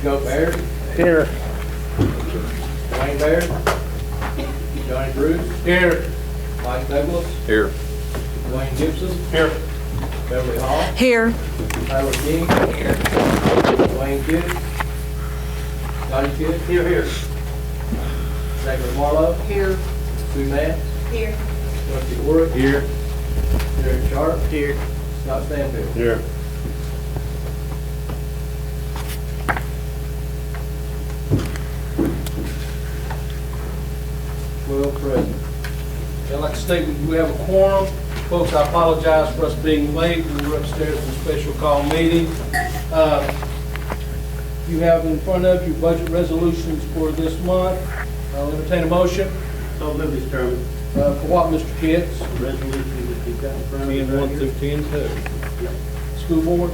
Joe Baird, Here. Wayne Baird, Johnny Bruce, Here. Mike Douglas, Here. Wayne Gibson, Here. Beverly Hall, Here. Tyler King, Wayne Kidd, Scotty Kidd, Here. Zachary Marlowe, Here. Sue Nance, Here. Rusty Orrick, Here. Derek Sharp, Here. Scott Stanfield. Here. Well, present. I'd like to state we have a quorum. Folks, I apologize for us being late. We were upstairs in a special call meeting. You have in front of you budget resolutions for this month. I'll entertain a motion. So move, Mr. Chairman. For what, Mr. Pitts? Resolution that you've got in front of you. 10-1 through 10-2. School board?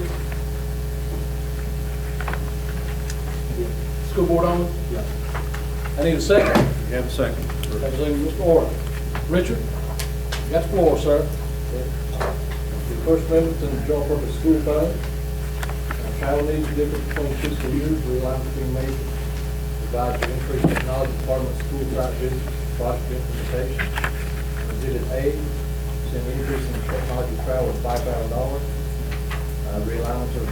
School board only? Yeah. I need a second. You have a second. Representative Mr. Orr. Richard, you got the floor, sir. The First Amendment to the General Purpose School Fund. Travel needs are different between fiscal years. Realignment being made to provide for increased technology department school site visits, project implementation. Exhibit A, is an increase in technology travel of $5,000. Realignment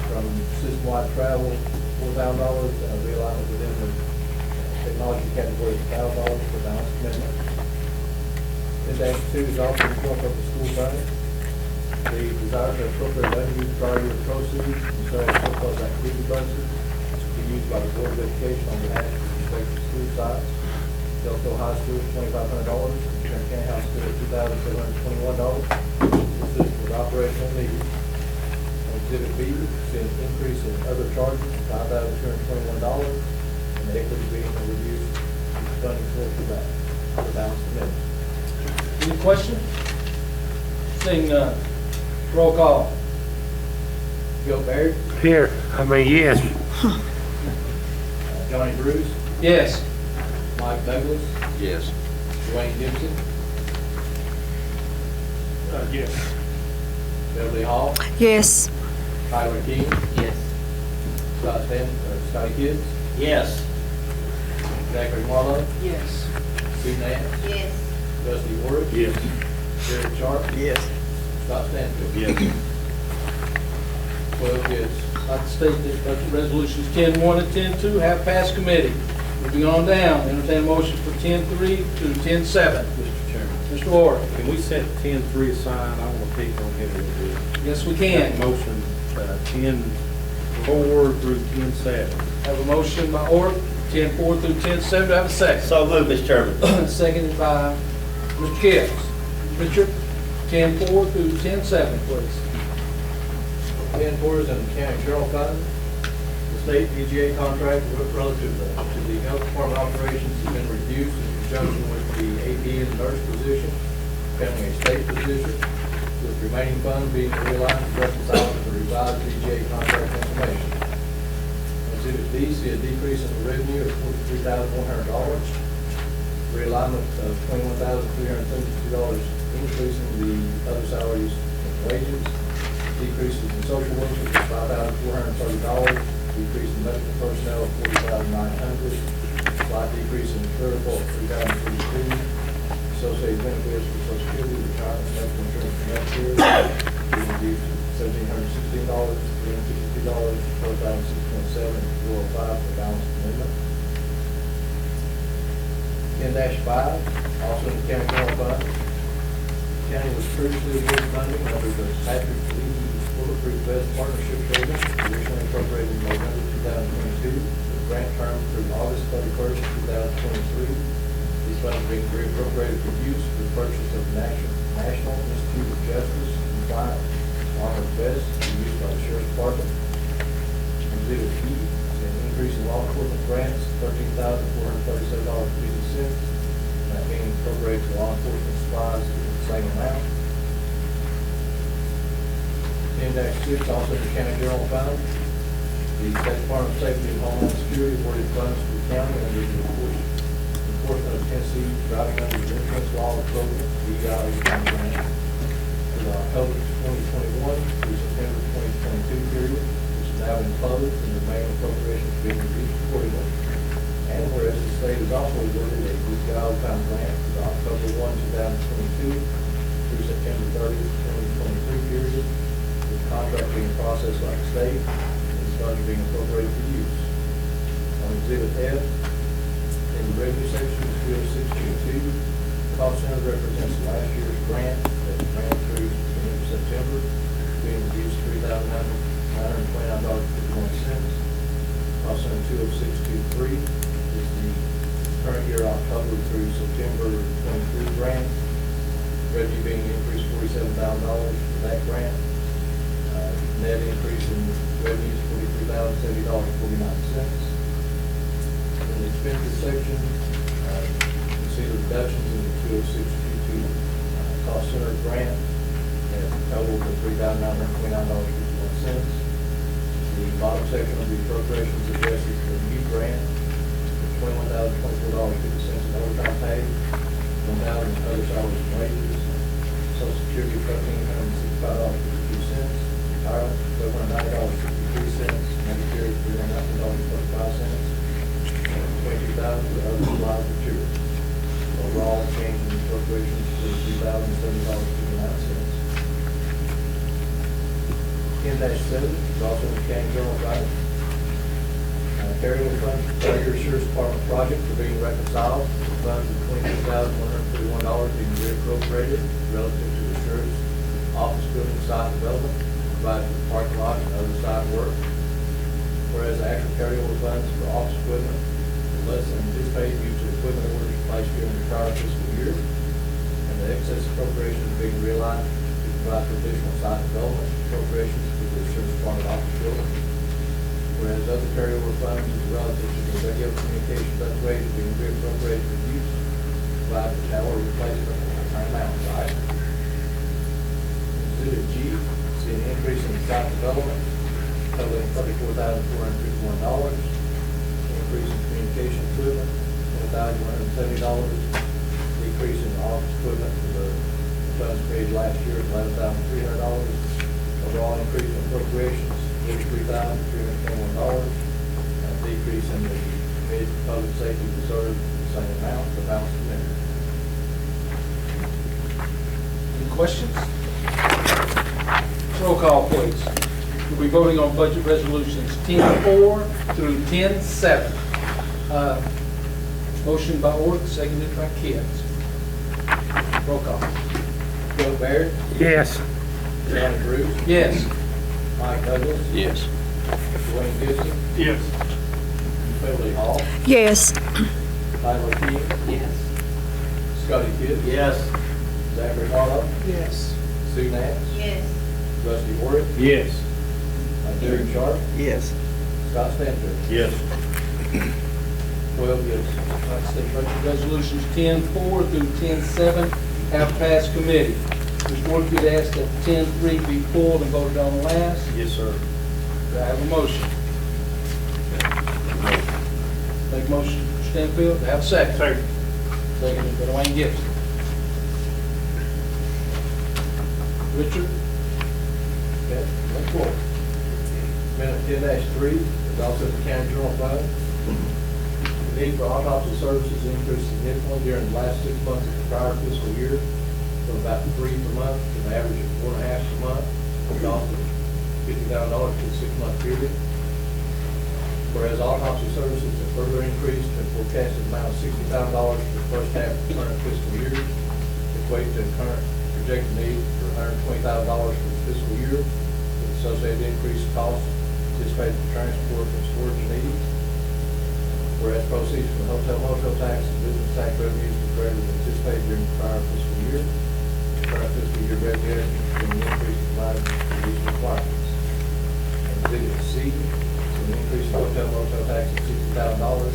from system-wide travel, $4,000. Realignment within the technology category of $1,000 for balance commitment. 10-2 is also the General Purpose School Fund. The desire to appropriate unused prior year proceeds and sell surplus activity buses to be used by the Board of Education on behalf of respective school sites. Delco High School, $2,500. Tarrant County High School, $2,721. This is with operational needs. Exhibit B says increase in other charges, $5,221, and the equity being reduced funding source for that, for balance commitment. Any questions? Seeing none. Roll call. Joe Baird, Yes. Johnny Bruce, Yes. Mike Douglas, Yes. Dwayne Gibson, Yes. Beverly Hall, Yes. Tyler King, Yes. Scotty Kidd, Yes. Zachary Marlowe, Yes. Sue Nance, Yes. Rusty Orrick, Yes. Derek Sharp, Yes. Scott Stanfield. Yes. 12 yes. I'd like to state that budget resolutions 10-1 and 10-2 have passed committee. Moving on down, entertain a motion for 10-3 to 10-7. Mr. Chairman, Mr. Orr. can we set 10-3 aside? I want to pick on him a little bit. Yes, we can. Motion 10-4 through 10-7. Have a motion by Orr, 10-4 through 10-7. Do I have a second? So move, Mr. Chairman. Seconded by Mr. Pitts. Richard, 10-4 through 10-7, please. 10-4 is in the county general fund. The state PGA contract relative to the health department operations has been reduced in conjunction with the AP and nurse position, becoming a state position, with remaining funds being realigned to reconcile with the revised PGA contract information. Exhibit B, see a decrease in the revenue of $43,100. Realignment of $21,372, increasing the other salaries and wages. Decreases in social workers of $5,430, decrease in medical personnel of $40,900, slight decrease in clerical of $3,032, associated benefits for Social Security, retirement, medical insurance for next year, being reduced to $1,716, $352, $12,627, $405 for balance commitment. 10-5, also in the county general fund. County was previously awarded funding under the Patrick Lee Little Creek West Partnership Program, originally appropriated in November 2022, with grant term through August 31st, 2023. These funds are being reappropriated for use for the purchase of National Institute of Justice compliant armored vests to be used by the Sheriff's Department. Exhibit E is an increase in law enforcement grants, $13,437.50, and that being appropriated to law enforcement supplies in the same amount. 10-6, also in the county general fund. The State Department of Safety and Homeland Security awarded funds to the county under the enforcement of Tennessee driving under the influence law program, DEI grant, for the October 2021 through September 2022 period, which is now been closed and the remaining appropriations being reduced accordingly. And whereas the state has also awarded a good job time grant for the October 1, 2022 through September 30, 2023 period, with the contract being processed by the state and its funds being appropriated for use. On Exhibit F, in the revenue section, Field 622, cost center represents last year's grant that ran through the end of September, being reduced $3,929.51. Cost center 20623 is the current year October through September 23 grant. Revenue being increased $47,000 for that grant. Net increase in revenue is $43,070.49. In the expenses section, you see the reductions in the 20622 cost center grant that totaled to $3,929.51. The bottom section of the appropriations addresses the new grant, $21,024.50 in overtime pay, $1,000 in other salaries and wages, Social Security $1,365.52, retirement $1,290.53, Medicare $319.45, $22,000 for other supplies and materials. Overall change in appropriations to $3,070.59. 10-7 is also in the county general fund. Carryover funds for Fire Assurance Department project are being reconciled. The funds of $22,131 being reappropriated relative to the sheriff's office building site development, provided for the parking lot and other site work. Whereas the actual carryover funds for office equipment are less than anticipated due to equipment orders placed during the prior fiscal year, and the excess appropriations being realigned to provide for additional site development appropriations for the Sheriff's Department office building. Whereas other carryover funds relative to the radio communications upgrade is being reappropriated for use, provide for tower replacement and Iron Mountain site. Exhibit G, see an increase in site development totaling $34,451. Increase in communication equipment, $10,170. Decrease in office equipment for the funds paid last year, $11,300. Overall increase in appropriations, $43,321. And a decrease in the mid-public safety reserve, the same amount, the balance committee. Any questions? Roll call, please. We'll be voting on budget resolutions 10-4 through 10-7. Motion by Ork, seconded by Kent. Roll call. Joe Barrett, Yes. Johnny Bruce, Yes. Mike Douglas, Yes. Dwayne Gibson, Yes. Beverly Hall, Yes. Tyler Key, Yes. Scotty Kidd, Yes. Zachary Harlow, Yes. Sue Nance, Yes. Rusty Warrick, Yes. Derek Sharp, Yes. Scott Stanfield. Yes. 12 yes. Like I said, budget resolutions 10-4 through 10-7 have passed committee. Mr. Ork, you'd ask that 10-3 be pulled and voted on last. Yes, sir. Do I have a motion? Make motion, Mr. Stanfield. Do I have a second? Second. Second by Dwayne Gibson. Richard? Okay, number 4. Amendment 10-3 is also the county general fund. The need for autopsy services increased significantly during the last 6 months of the prior fiscal year, from about 3 per month to an average of 4.5 per month, a cost of $50,000 for the 6-month period. Whereas autopsy services have further increased to a forecasted amount of $60,000 for the first half of the current fiscal year, equate to a current projected need for $120,000 for the fiscal year, with associated increased costs anticipated for transport and storage needs. Whereas proceeds from the hotel motel tax and business tax revenues were greater than anticipated during the prior fiscal year, the current fiscal year revenue has been increased in line with these requirements. And Exhibit C, an increase in hotel motel tax of $60,000,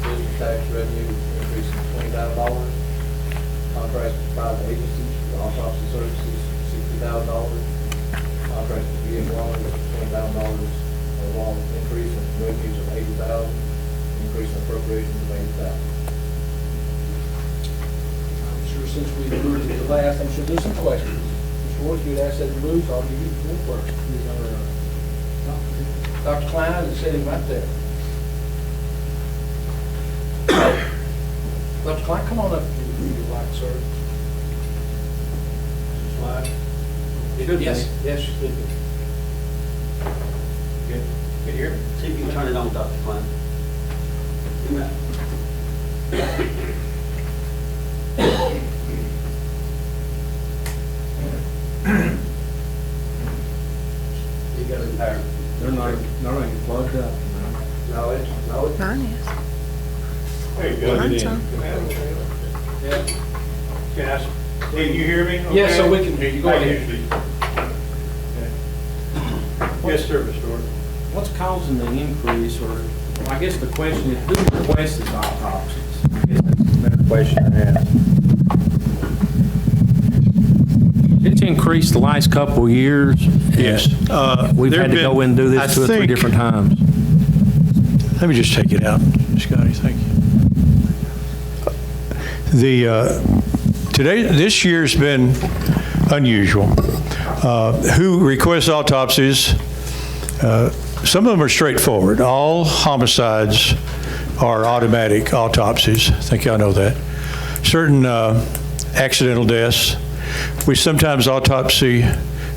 business tax revenue increase of $20,000, contracts with private agencies for autopsy services $60,000, contracts with vehicle owners $20,000, overall increase in revenues of $80,000, increase in appropriations of $80,000. I'm sure since we moved to the last, I'm sure there's some questions. Mr. Ork, you'd ask that it moves, I'll give you the floor first. Dr. Klein is sitting right there. Dr. Klein, come on up if you'd like, sir. Slide. Yes, yes, you should be. Good. Can you hear me? See if you can turn it on, Dr. Klein. You got it there. They're not even plugged up. No, it's. Mine is. There you go. Mine's on. Yeah. Yes. Can you hear me? Yes, so okay? we can hear you. Go I ahead. usually. Okay. Yes, sir, Mr. Orr. What's causing the increase, or, I guess the question is, who requests these autopsies? I guess that's a better question to ask. It's increased the last couple of years. Yes. We've had to go in and do this 2 or 3 different times. Let me just take it out, Scotty, thank you. This year's been unusual. Who requests autopsies? Some of them are straightforward. All homicides are automatic autopsies. I think y'all know that. Certain accidental deaths. We sometimes autopsy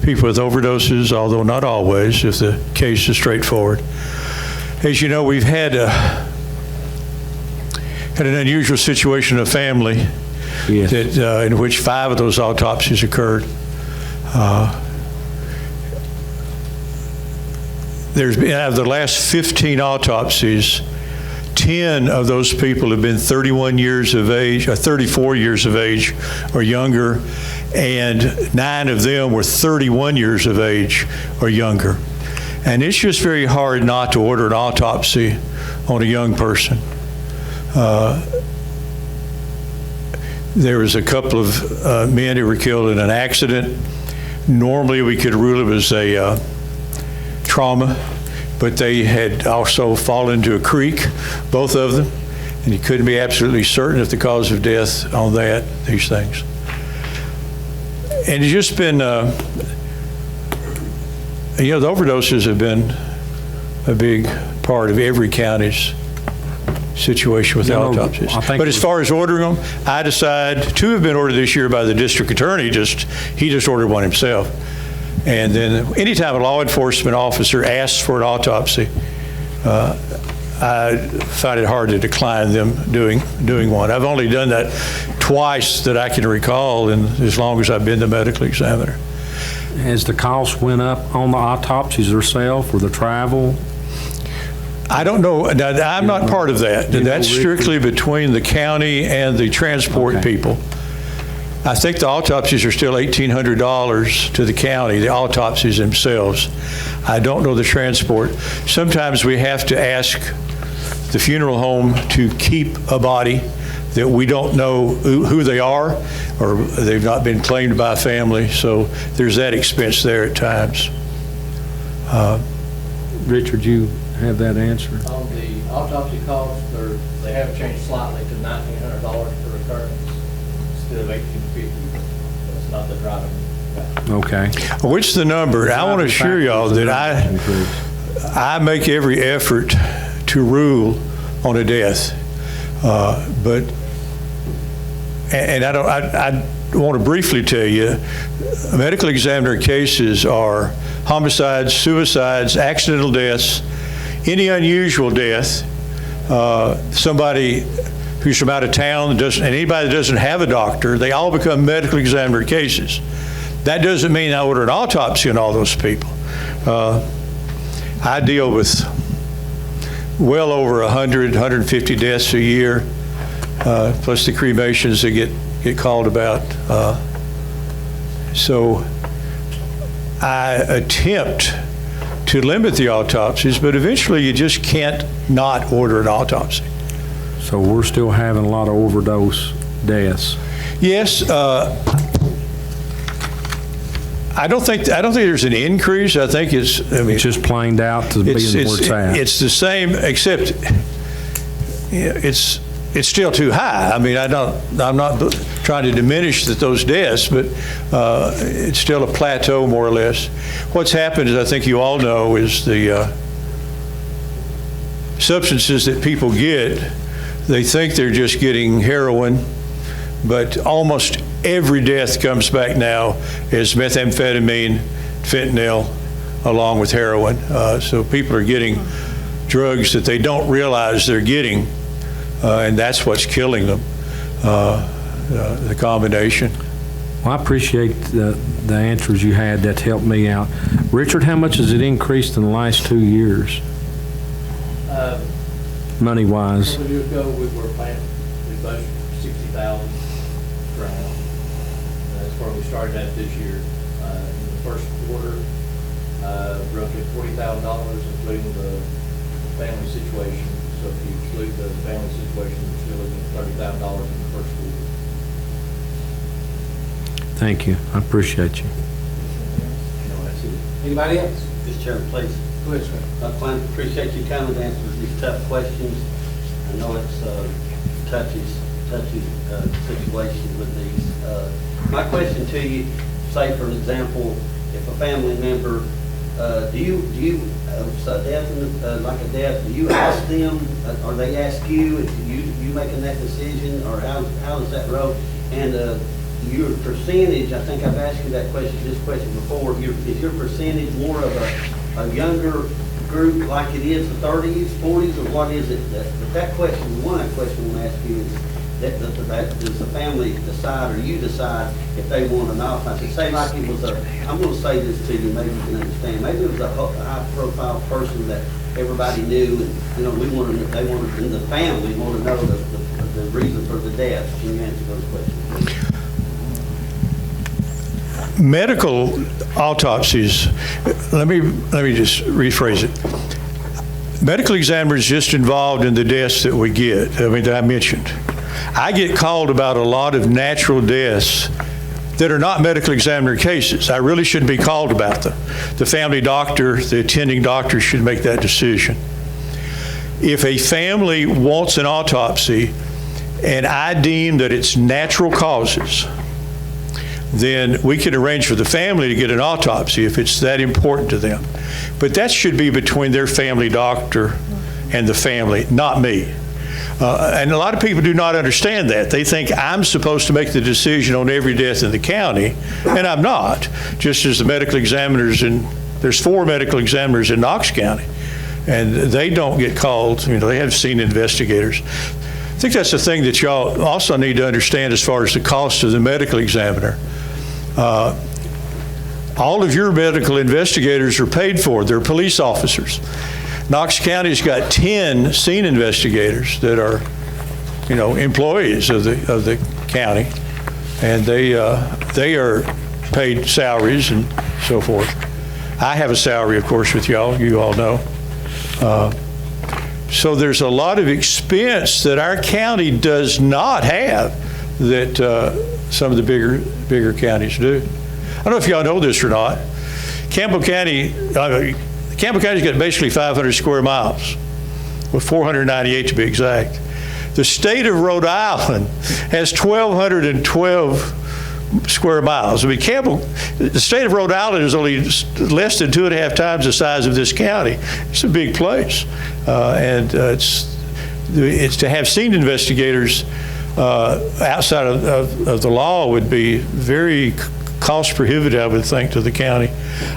people with overdoses, although not always, if the case is straightforward. As you know, we've had an unusual situation in a family Yes. that, in which 5 of those autopsies occurred. There's been, out of the last 15 autopsies, 10 of those people have been 31 years of age, or 34 years of age or younger, and 9 of them were 31 years of age or younger. And it's just very hard not to order an autopsy on a young person. There was a couple of men who were killed in an accident. Normally, we could rule it as a trauma, but they had also fallen into a creek, both of them, and you couldn't be absolutely certain if the cause of death on these things. And it's just been, the overdoses have been a big part of every county's situation with autopsies. But as far as ordering them, I decide 2 have been ordered this year by the district attorney. He just ordered one himself. And then anytime a law enforcement officer asks for an autopsy, I find it hard to decline them doing one. I've only done that twice that I can recall in as long as I've been the medical examiner. Has the cost went up on the autopsies themselves or the travel? I don't know. I'm not part of that. That's strictly between the county and the transport people. I think the autopsies are still $1,800 to the county, the autopsies themselves. I don't know the transport. Sometimes we have to ask the funeral home to keep a body that we don't know who they are, or they've not been claimed by a family, so there's that expense there at times. Richard, you have that answer? On the autopsy costs, they have changed slightly to $1,900 per occurrence instead of $1,850. That's not the driving factor. Okay. Which the number? I want to assure y'all that I make every effort to rule on a death, I want to briefly tell you, medical examiner cases are homicides, suicides, accidental deaths, any unusual death, somebody who's from out of town, and anybody that doesn't have a doctor, they all become medical examiner cases. That doesn't mean I order an autopsy on all those people. I deal with well over 100, 150 deaths a year, plus the cremations that get called about. So I attempt to limit the autopsies, but eventually you just can't not order an autopsy. So we're still having a lot of overdose deaths. Yes, I don't think there's an increase. I think it's Just planed out to being where it's at. It's the same, except it's still too high. I mean, I'm not trying to diminish those deaths, but it's still a plateau more or less. What's happened is, I think you all know, is the substances that people get, they think they're just getting heroin, but almost every death comes back now as methamphetamine, fentanyl, along with heroin. So people are getting drugs that they don't realize they're getting, and that's what's killing them, the combination. Well, I appreciate the answers you had. That's helped me out. Richard, how much has it increased in the last 2 years, money-wise? A couple of years ago, we were planning, we budgeted $60,000 per annum. That's where we started at this year. In the first quarter, roughly $40,000, including the family situation. So if you exclude the family situation, we're still looking at $30,000 in the first quarter. Thank you. I appreciate you. No, that's it. Anybody else? Mr. Chairman, please. Go ahead, sir. Dr. Klein, appreciate you coming to answer these tough questions. I know it's touchy situation with these. My question to you, say for example, if a family member, do you like a death, do you ask them, or they ask you, you making that decision, or how does that roll? And your percentage, I think I've asked you this question before, is your percentage more of a younger group like it is the 30s, 40s, or what is it? That question, one question I want to ask you is, does the family decide, or you decide, if they want an autopsy? Say like it was I'm going to say this to you, maybe you can understand, maybe it was a high-profile person that everybody knew, and, they wanted, in the family, want to know the reason for the death. Can you answer those questions, please? Medical autopsies, let me just rephrase it. Medical examiner is just involved in the deaths that we get, that I mentioned. I get called about a lot of natural deaths that are not medical examiner cases. I really shouldn't be called about them. The family doctor, the attending doctor should make that decision. If a family wants an autopsy and I deem that it's natural causes, then we can arrange for the family to get an autopsy if it's that important to them. But that should be between their family doctor and the family, not me. And a lot of people do not understand that. They think I'm supposed to make the decision on every death in the county, and I'm not. Just as the medical examiners, there's 4 medical examiners in Knox County, and they don't get called. They have seen investigators. I think that's the thing that y'all also need to understand as far as the cost of the medical examiner. All of your medical investigators are paid for. They're police officers. Knox County's got 10 scene investigators that are, employees of the county, and they are paid salaries and so forth. I have a salary, of course, with y'all. You all know. So there's a lot of expense that our county does not have that some of the bigger counties do. I don't know if y'all know this or not. Campbell County's got basically 500 square miles, with 498 to be exact. The state of Rhode Island has 1,212 square miles. The state of Rhode Island is only less than 2.5 times the size of this county. It's a big place, and it's to have scene investigators outside of the law would be very cost prohibitive, I would think, to the county.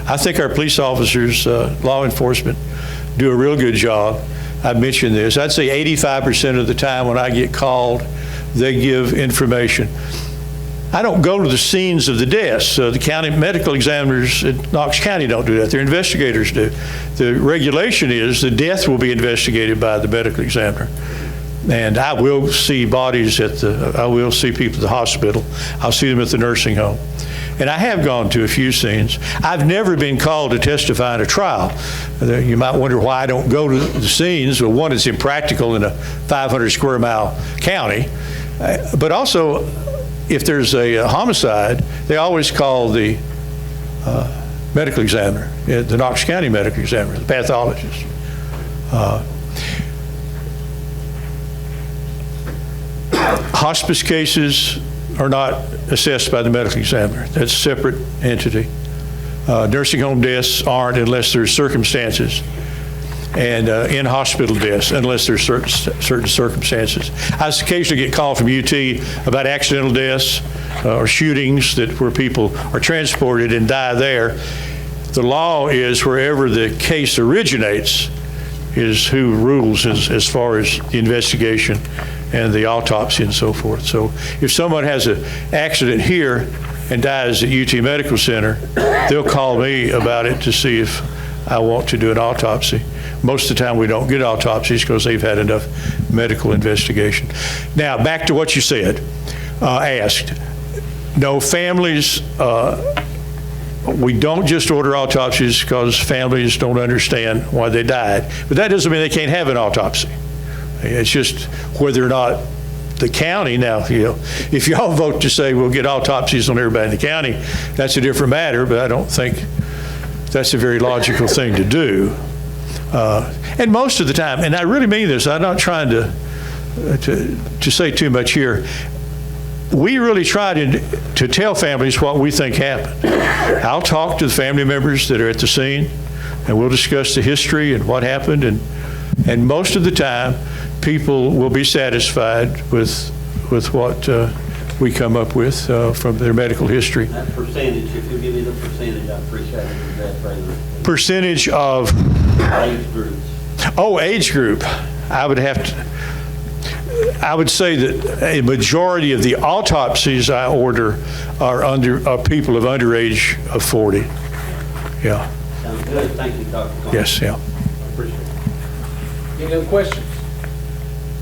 I think our police officers, law enforcement, do a real good job. I mentioned this. I'd say 85% of the time when I get called, they give information. I don't go to the scenes of the deaths. The county medical examiners in Knox County don't do that. Their investigators do. The regulation is the death will be investigated by the medical examiner. And I will see bodies I will see people at the hospital. I'll see them at the nursing home. And I have gone to a few scenes. I've never been called to testify in a trial. You might wonder why I don't go to the scenes. Well, one, it's impractical in a 500 square mile county. But also, if there's a homicide, they always call the medical examiner, the Knox County medical examiner, the pathologist. Hospice cases are not assessed by the medical examiner. That's a separate entity. Nursing home deaths aren't unless there's circumstances. and in-hospital deaths, unless there's certain circumstances. I occasionally get called from UT about accidental deaths or shootings where people are transported and die there. The law is wherever the case originates is who rules as far as the investigation and the autopsy and so forth. So if someone has an accident here and dies at UT Medical Center, they'll call me about it to see if I want to do an autopsy. Most of the time we don't get autopsies because they've had enough medical investigation. Now, back to what you said, asked. No, families, we don't just order autopsies because families don't understand why they died. But that doesn't mean they can't have an autopsy. It's just whether or not the county, now, if y'all vote to say we'll get autopsies on everybody in the county, that's a different matter, but I don't think that's a very logical thing to do. And most of the time, and I really mean this, I'm not trying to say too much here, we really try to tell families what we think happened. I'll talk to the family members that are at the scene, and we'll discuss the history and what happened, and most of the time, people will be satisfied with what we come up with from their medical history. That percentage, if you give me the percentage, I appreciate it. That Percentage of? age groups. Oh, age group. I would say that a majority of the autopsies I order are people of under age of 40. Yeah. Sounds good. Thank you, Dr. Combs. Yes, yeah. Appreciate it. Any other questions?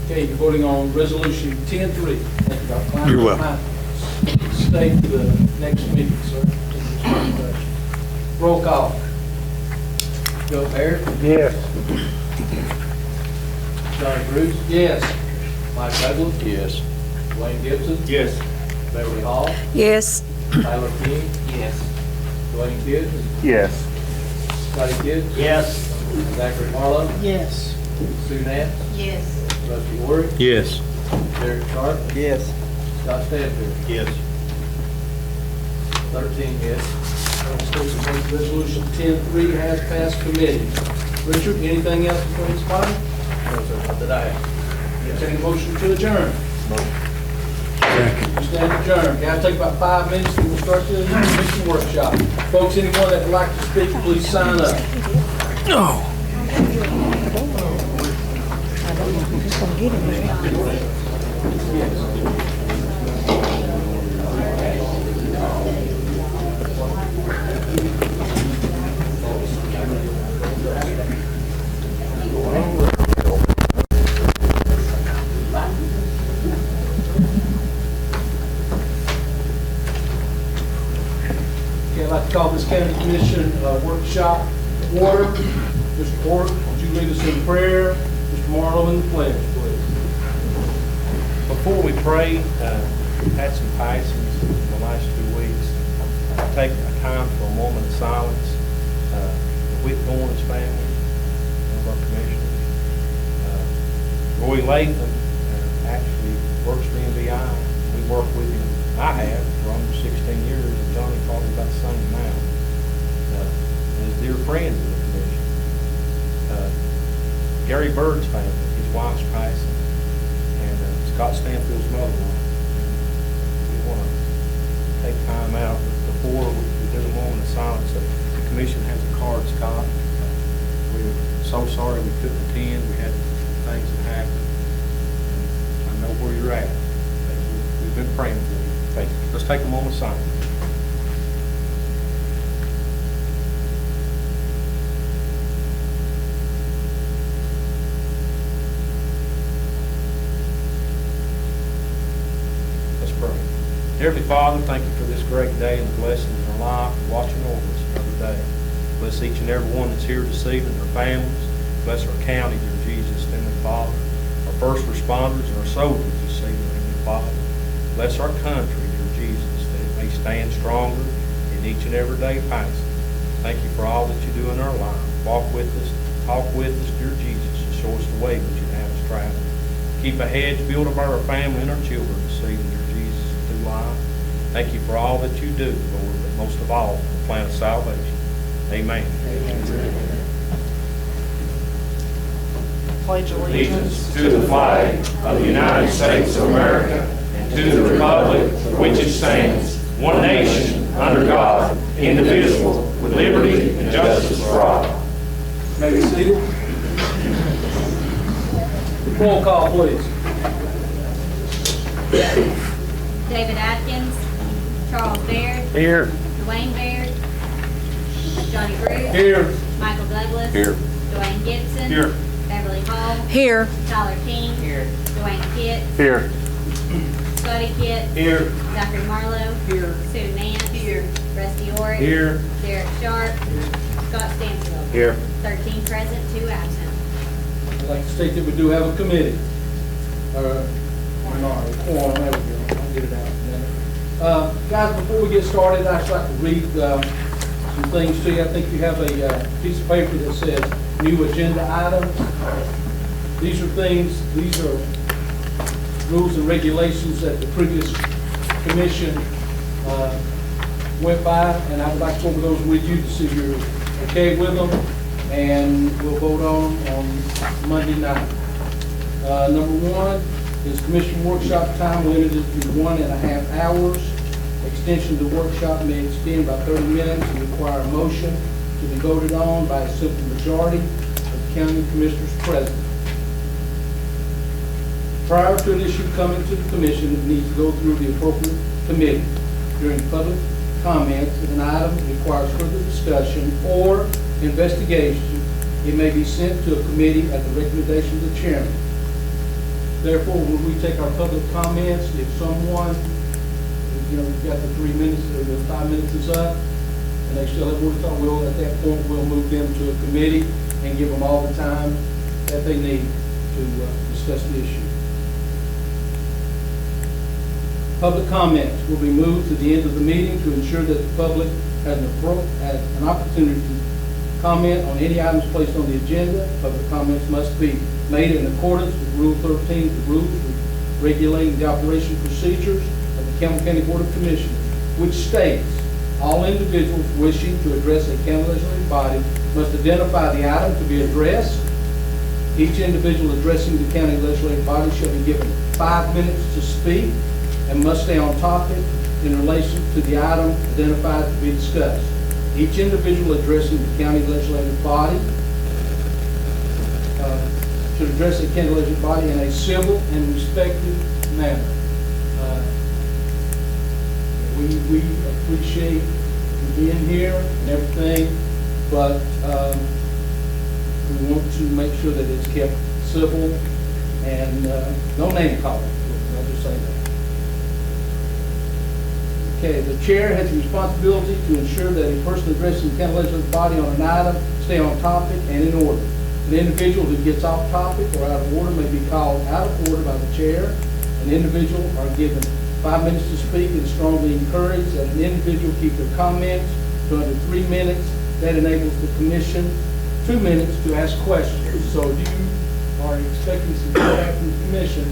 Okay, you're voting on resolution 10-3. Thank you, Dr. Klein. You're welcome. Stay to the next meeting, sir. Roll call. Joe Barrett? Yes. Johnny Bruce, Yes. Mike Douglas. Yes. Wayne Gibson. Yes. Beverly Hall, Yes. Tyler King, Yes. Dwayne Kidd, Yes. Scotty Kidd, Yes. Zachary Marlowe, Yes. Sue Nance, Yes. Rusty Worry, Yes. Derek Sharp, Yes. Scott Stanfield. Yes. 13 yes. Resolution 10-3 has passed committee. Richard, anything else before this body? No, sir, not that I have. Entertain a motion to adjourn. We stand adjourned. Okay, I'll take about 5 minutes, and we'll start the commission workshop. Folks, anyone that would like to speak, please sign up. Okay, I'd like to call this county commission workshop to order. Mr. Port, would you lead us in prayer? Mr. Marlowe in the pledge, please. Before we pray, we've had some passings in the last 2 weeks. I'll take time for a moment of silence. Whit Goins family, one of our commissioners. Roy Latham actually works for NBI. We work with him, I have, for almost 16 years, and Johnny probably about the same amount. And his dear friends of the commission. Gary Bird's family, his wife's passing, and Scott Stanfield's mother-in-law. We want to take time out before we do a moment of silence. The commission has a card, Scott. We're so sorry we couldn't attend. We had things that happened. I know where you're at. We've been praying for you. Thank you. Let's take a moment of silence. Let's pray. Dearly Father, thank you for this great day and the blessings in our life, and watching over us another day. Bless each and every one that's here this evening, their families. Bless our county, dear Jesus, Heavenly Father. Our first responders and our soldiers this evening, Heavenly Father. Bless our country, dear Jesus, that it may stand stronger in each and every day passing. Thank you for all that you do in our life. Walk with us, talk with us, dear Jesus, and show us the way that you have us travel. Keep a hedge built about our family and our children this evening, dear Jesus, through life. Thank you for all that you do, Lord, but most of all, for the plan of salvation. Amen. Amen. pledge allegiance to the flag of the United States of America and to the republic for which it stands, one nation, under God, indivisible, with liberty and justice for all. May be seated. Roll call, please. David Atkins, Charles Baird, Here. Dwayne Baird, Johnny Bruce, Here. Michael Douglas, Here. Dwayne Gibson, Here. Beverly Hall, here, Tyler King, Dwayne Kitts, Here. Scotty Kitts, Here. Zachary Marlowe, Sue Nance, Rusty Orrick, Here. Derek Sharp, Scott Stansfield. Here. 13 present, 2 absent. I'd like to state that we do have a committee. Minority, quorum, there we go, I'll get it out in a minute. Guys, before we get started, I'd just like to read some things to you. I think you have a piece of paper that says new agenda items. These are rules and regulations that the previous commission went by, and I would like to go over those with you to see if you're okay with them, and we'll vote on Monday night. Number one is commission workshop time limited to 1.5 hours. Extension of the workshop may extend by 30 minutes and require a motion to be voted on by a simple majority of the county commissioners present. Prior to an issue coming to the commission, it needs to go through the appropriate committee. During public comments, if an item requires further discussion or investigation, it may be sent to a committee at the recommendation of the chairman. Therefore, when we take our public comments, if someone, we've got the 3 minutes or the 5 minutes is up, and they still have more to talk, at that point, we'll move them to a committee and give them all the time that they need to discuss the issue. Public comments will be moved to the end of the meeting to ensure that the public has an opportunity to comment on any items placed on the agenda. Public comments must be made in accordance with Rule 13 of the rules regulating the operation procedures of the Campbell County Board of Commissioners, which states all individuals wishing to address a county legislative body must identify the item to be addressed. Each individual addressing the county legislative body shall be given 5 minutes to speak and must stay on topic in relation to the item identified to be discussed. Each individual addressing the county legislative body should address the county legislative body in a civil and respectful manner. We appreciate you being here and everything, but we want to make sure that it's kept civil and no name calling. I'll just say that. Okay, the chair has the responsibility to ensure that a person addressing the county legislative body on an item stay on topic and in order. An individual who gets off topic or out of order may be called out of order by the chair. An individual are given 5 minutes to speak and strongly encouraged that an individual keep their comments to under 3 minutes. That enables the commission 2 minutes to ask questions. So if you are expecting some feedback from the commission,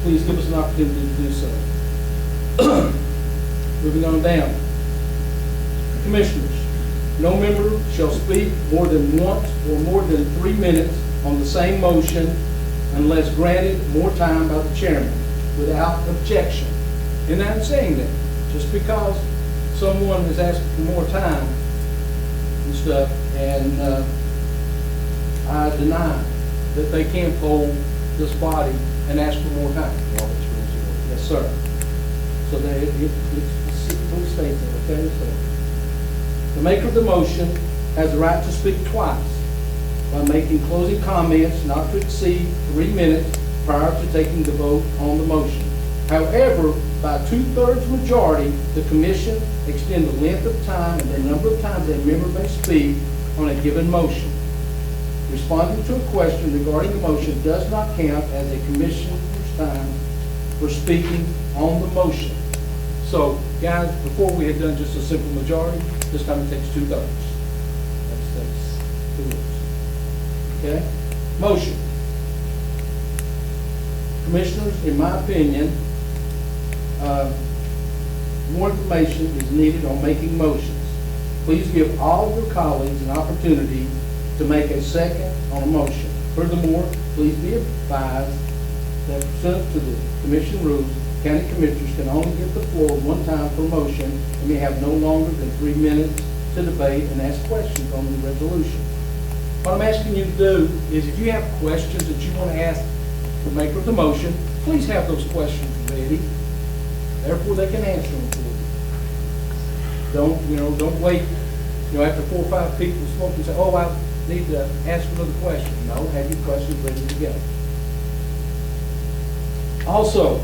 please give us an opportunity to do so. Moving on down. Commissioners, no member shall speak more than once or more than 3 minutes on the same motion unless granted more time by the chairman without objection. And I'm saying that just because someone is asking for more time and stuff, and I deny that they can poll this body and ask for more time. Yes, sir. So it states it, okay? So the maker of the motion has the right to speak twice by making closing comments not to exceed 3 minutes prior to taking the vote on the motion. However, by 2/3 majority, the commission extend the length of time and the number of times a member may speak on a given motion. Responding to a question regarding the motion does not count as a commissioner's time for speaking on the motion. So, guys, before we had done just a simple majority, this time it takes 2/3. That's the rules. Okay? Motion. Commissioners, in my opinion, more information is needed on making motions. Please give all of your colleagues an opportunity to make a second on a motion. Furthermore, please be advised that pursuant to the commission rules, county commissioners can only get the floor one time per motion and may have no longer than 3 minutes to debate and ask questions on the resolution. What I'm asking you to do is if you have questions that you want to ask the maker of the motion, please have those questions ready. Therefore, they can answer them for you. Don't wait, after 4 or 5 people smoke and say, oh, I need to ask another question. No, have your questions ready to go. Also,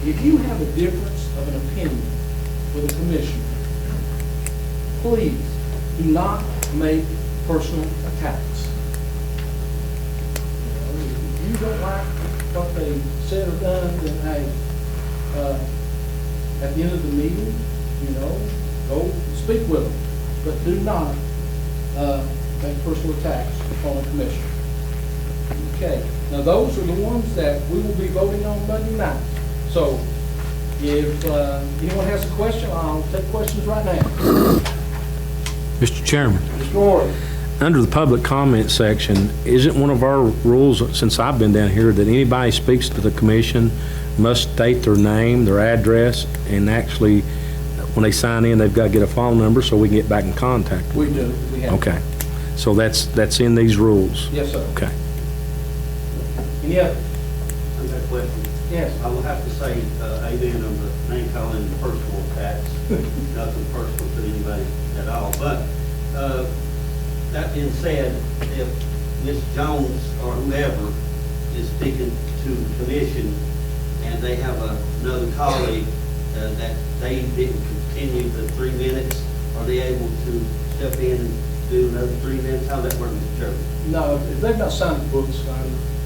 if you have a difference of an opinion with a commissioner, please do not make personal attacks. If you don't like what they said or done, then hey, at the end of the meeting, go speak with them. But do not make personal attacks on a commissioner. Okay, now those are the ones that we will be voting on Monday night. So if anyone has a question, I'll take questions right now. Mr. Chairman, Mr. Orr. under the public comment section, isn't one of our rules, since I've been down here, that anybody speaks to the commission must state their name, their address, and actually, when they sign in, they've got to get a phone number so we can get back in contact with We them? do. We have. Okay. So that's in these rules? Yes, sir. Okay. Any other? I've got a question. Yes. I will have to say, amen on the name calling personal attacks. Nothing personal to anybody at all. But, that being said, if Ms. Jones or whoever is speaking to the commission and they have another colleague that they didn't continue the 3 minutes, are they able to step in and do another 3 minutes? How's that work, Mr. Chairman? No, if they've not signed the books,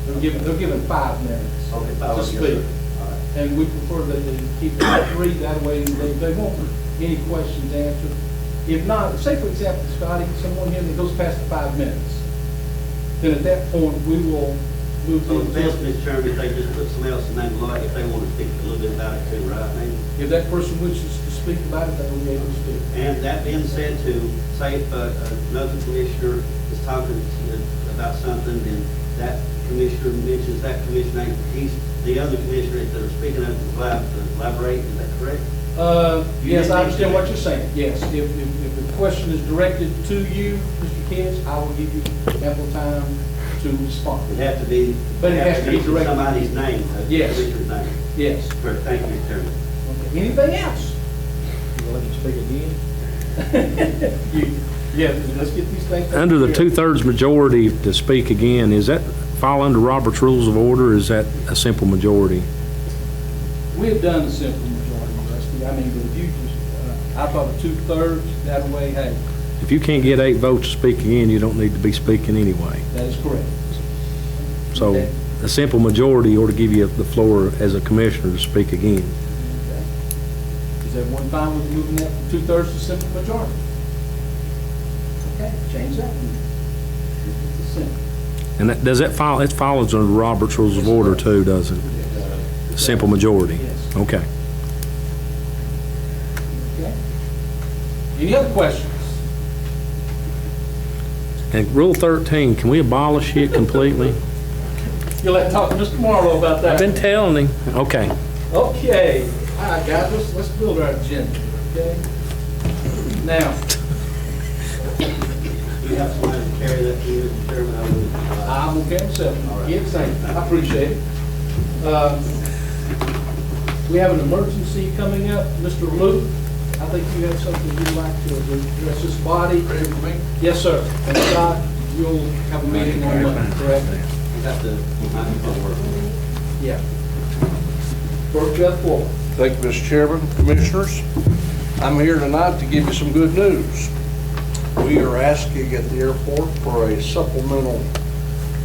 they're given 5 minutes. Okay, to 5 speak. minutes. All right. And we prefer that they keep it at 3, that way they won't any questions answered. If not, say for example, Scotty, someone here that goes past the 5 minutes, then at that point, we will move So to the best, Mr. Chairman, if they just put somebody else's name like if they want to speak a little bit about it too, right? Maybe. If that person wishes to speak about it, they will be able to speak. And that being said, to say if another commissioner is talking about something, and that commissioner mentions that commissioner name, the other commissioner that are speaking of elaborate, is that correct? Yes, I understand what you're saying. Yes, if the question is directed to you, Mr. Kids, I will give you ample time to respond. It have to be. But it has to be mention directed. somebody's name. Yes. Commissioner's name. Yes. Correct. Thank you, Mr. Chairman. Okay. Anything else? You want to speak again? Yeah, let's get these things. Under the taken care of. 2/3 majority to speak again, is that fall under Robert's Rules of Order, or is that a simple majority? We have done the simple majority, Rusty. I mean, but if you just, I thought a 2/3, that way, hey, If you can't get 8 votes to speak again, you don't need to be speaking anyway. that is correct. So Okay. a simple majority ought to give you the floor as a commissioner to speak again. Okay. Is everyone fine with moving that 2/3 to simple majority? Okay, change that. It's a simple. And it follows under Robert's Rules of Order too, doesn't it? Simple majority? Yes. Okay. Okay. Any other questions? And Rule 13, can we abolish it completely? You'll have to talk to Mr. Marlowe about that. I've been telling him. Okay. Okay, all right, guys, let's build our agenda, okay? Now, You have somebody to carry that to you, Mr. Chairman, I would. I'm okay myself. All right. Yeah, same. I appreciate it. We have an emergency coming up. Mr. Luke, I think you have something you'd like to address this body. Ready for me? Yes, sir. And Scott, you'll have a meeting on Monday, correct? You got the microphone working. Yeah. Work that forward. Thank you, Mr. Chairman, Commissioners. I'm here tonight to give you some good news. We are asking at the airport for a supplemental,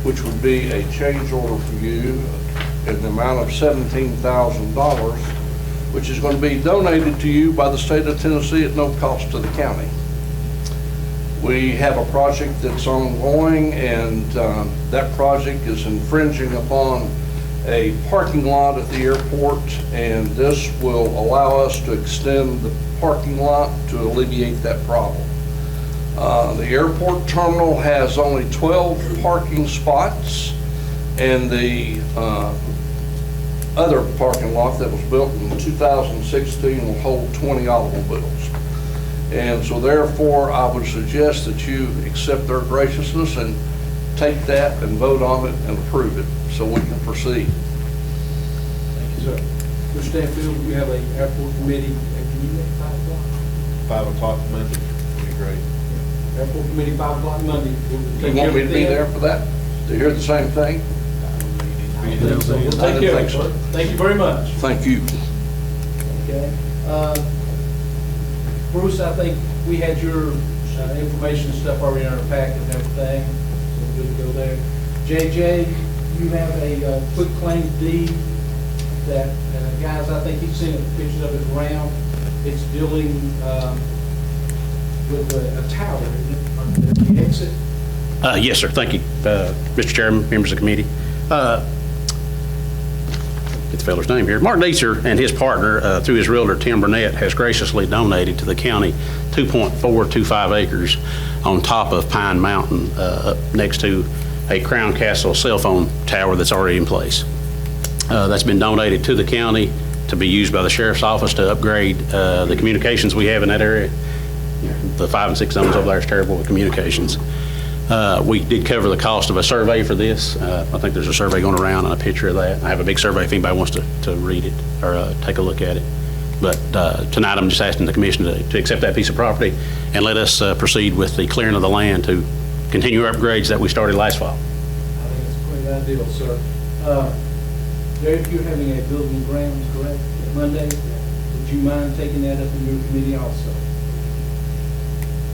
which would be a change order for you in the amount of $17,000, which is going to be donated to you by the state of Tennessee at no cost to the county. We have a project that's ongoing, and that project is infringing upon a parking lot at the airport, and this will allow us to extend the parking lot to alleviate that problem. The airport terminal has only 12 parking spots, and the other parking lot that was built in 2016 will hold 20 automobiles. And so therefore, I would suggest that you accept their graciousness and take that and vote on it and approve it so we can proceed. Thank you, sir. Mr. Stanfield, we have an airport committee, can you make 5 o'clock? 5 o'clock Monday would be great. Airport committee, 5 o'clock Monday. You want me to be there for that, to hear the same thing? We'll take care of it, sir. Thank you very much. Thank you. Okay. Bruce, I think we had your information and stuff already in our packet and everything, so we're good to go there. JJ, you have a quick claim deed that, guys, I think you've seen pictures of it around. It's dealing with a tower, isn't it, on the exit? Yes, sir. Thank you, Mr. Chairman, members of the committee. Get the fellow's name here. Mark Dietzer and his partner, through his realtor, Tim Burnett, has graciously donated to the county 2.425 acres on top of Pine Mountain, up next to a Crown Castle cell phone tower that's already in place. That's been donated to the county to be used by the sheriff's office to upgrade the communications we have in that area. The 5 and 6 zones over there is terrible with communications. We did cover the cost of a survey for this. I think there's a survey going around and a picture of that. I have a big survey if anybody wants to read it or take a look at it. But tonight I'm just asking the commission to accept that piece of property and let us proceed with the clearing of the land to continue our upgrades that we started last fall. I think it's a great idea, sir. Derek, you're having a building and grounds, correct, Monday? Would you mind taking that up in your committee also?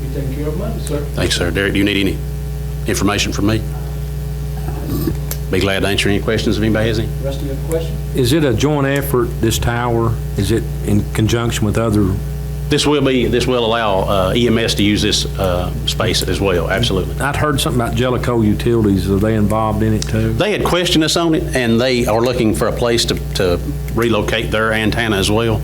Be taken care of Monday, sir. Thanks, sir. Derek, do you need any information from me? Be glad to answer any questions if anybody has any. Rest of you have a question? Is it a joint effort, this tower? Is it in conjunction with other? This will allow EMS to use this space as well, absolutely. I'd heard something about Jellicoe Utilities. Are they involved in it too? They had questioned us on it, and they are looking for a place to relocate their antenna as well.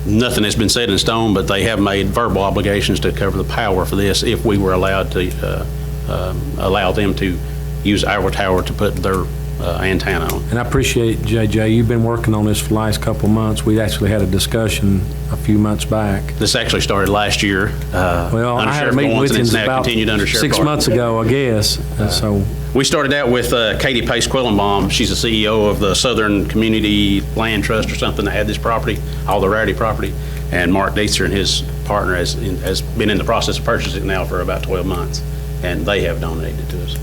Nothing has been set in stone, but they have made verbal obligations to cover the power for this if we were allowed to allow them to use our tower to put their antenna on. And I appreciate, JJ, you've been working on this for the last couple of months. We actually had a discussion a few months back. This actually started last year. Well, I had a meeting with you about 6 months ago, I guess. So we started out with Katie Pace Quillenbaum. She's the CEO of the Southern Community Land Trust or something that had this property, all the Rarity property. And Mark Dietzer and his partner has been in the process of purchasing it now for about 12 months. And they have donated it to us.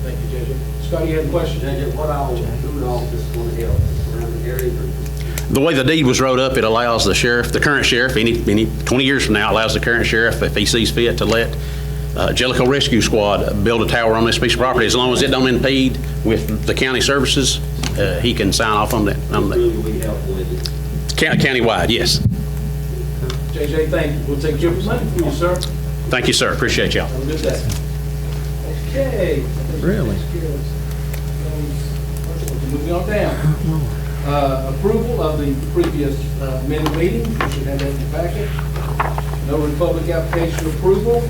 Thank you, JJ. Scott, you had a question? JJ, what all, who all this going to help around the area? The way the deed was wrote up, it allows the sheriff, the current sheriff, any 20 years from now, allows the current sheriff, if he sees fit, to let Jellicoe Rescue Squad build a tower on this piece of property. As long as it don't impede with the county services, he can sign off on that. Really will be helpful with it. Countywide, yes. JJ, thank you. We'll take care of money for you, sir. Thank you, sir. Appreciate y'all. Have a good day. Okay. Really? Moving on down. Approval of the previous minute meeting. You should have that in your packet. No Republic application approval.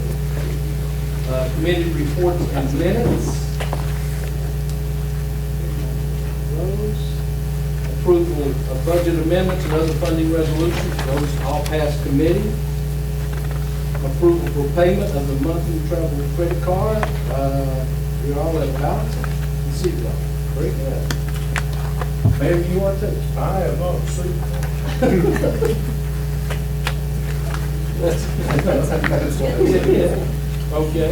Committee reports and minutes. Those. Approval of budget amendments and other funding resolutions. Those all passed committee. Approval for payment of the monthly travel credit card. You're all at balance. Let's see that. Very good. Mayor, you want to? I am not Okay.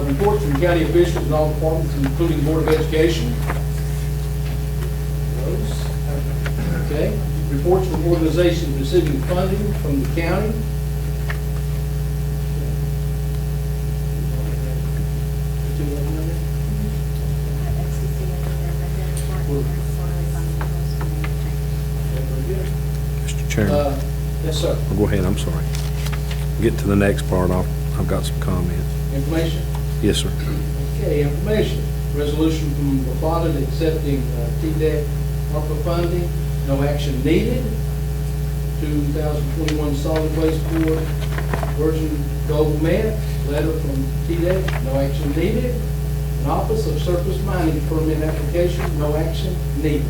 Reports from county officials and all departments, including Board of Education. Those. Okay. Reports from organizations receiving funding from the county. Mr. Chairman, Yes, sir. go ahead, I'm sorry. Get to the next part, I've got some comments. Information? Yes, sir. Okay, information. Resolution from the Father accepting TDEC ARPA funding. No action needed. 2021 Solid Waste Board. Virgin Global Med, letter from TDEC, no action needed. An Office of Surface Mining permit application, no action needed.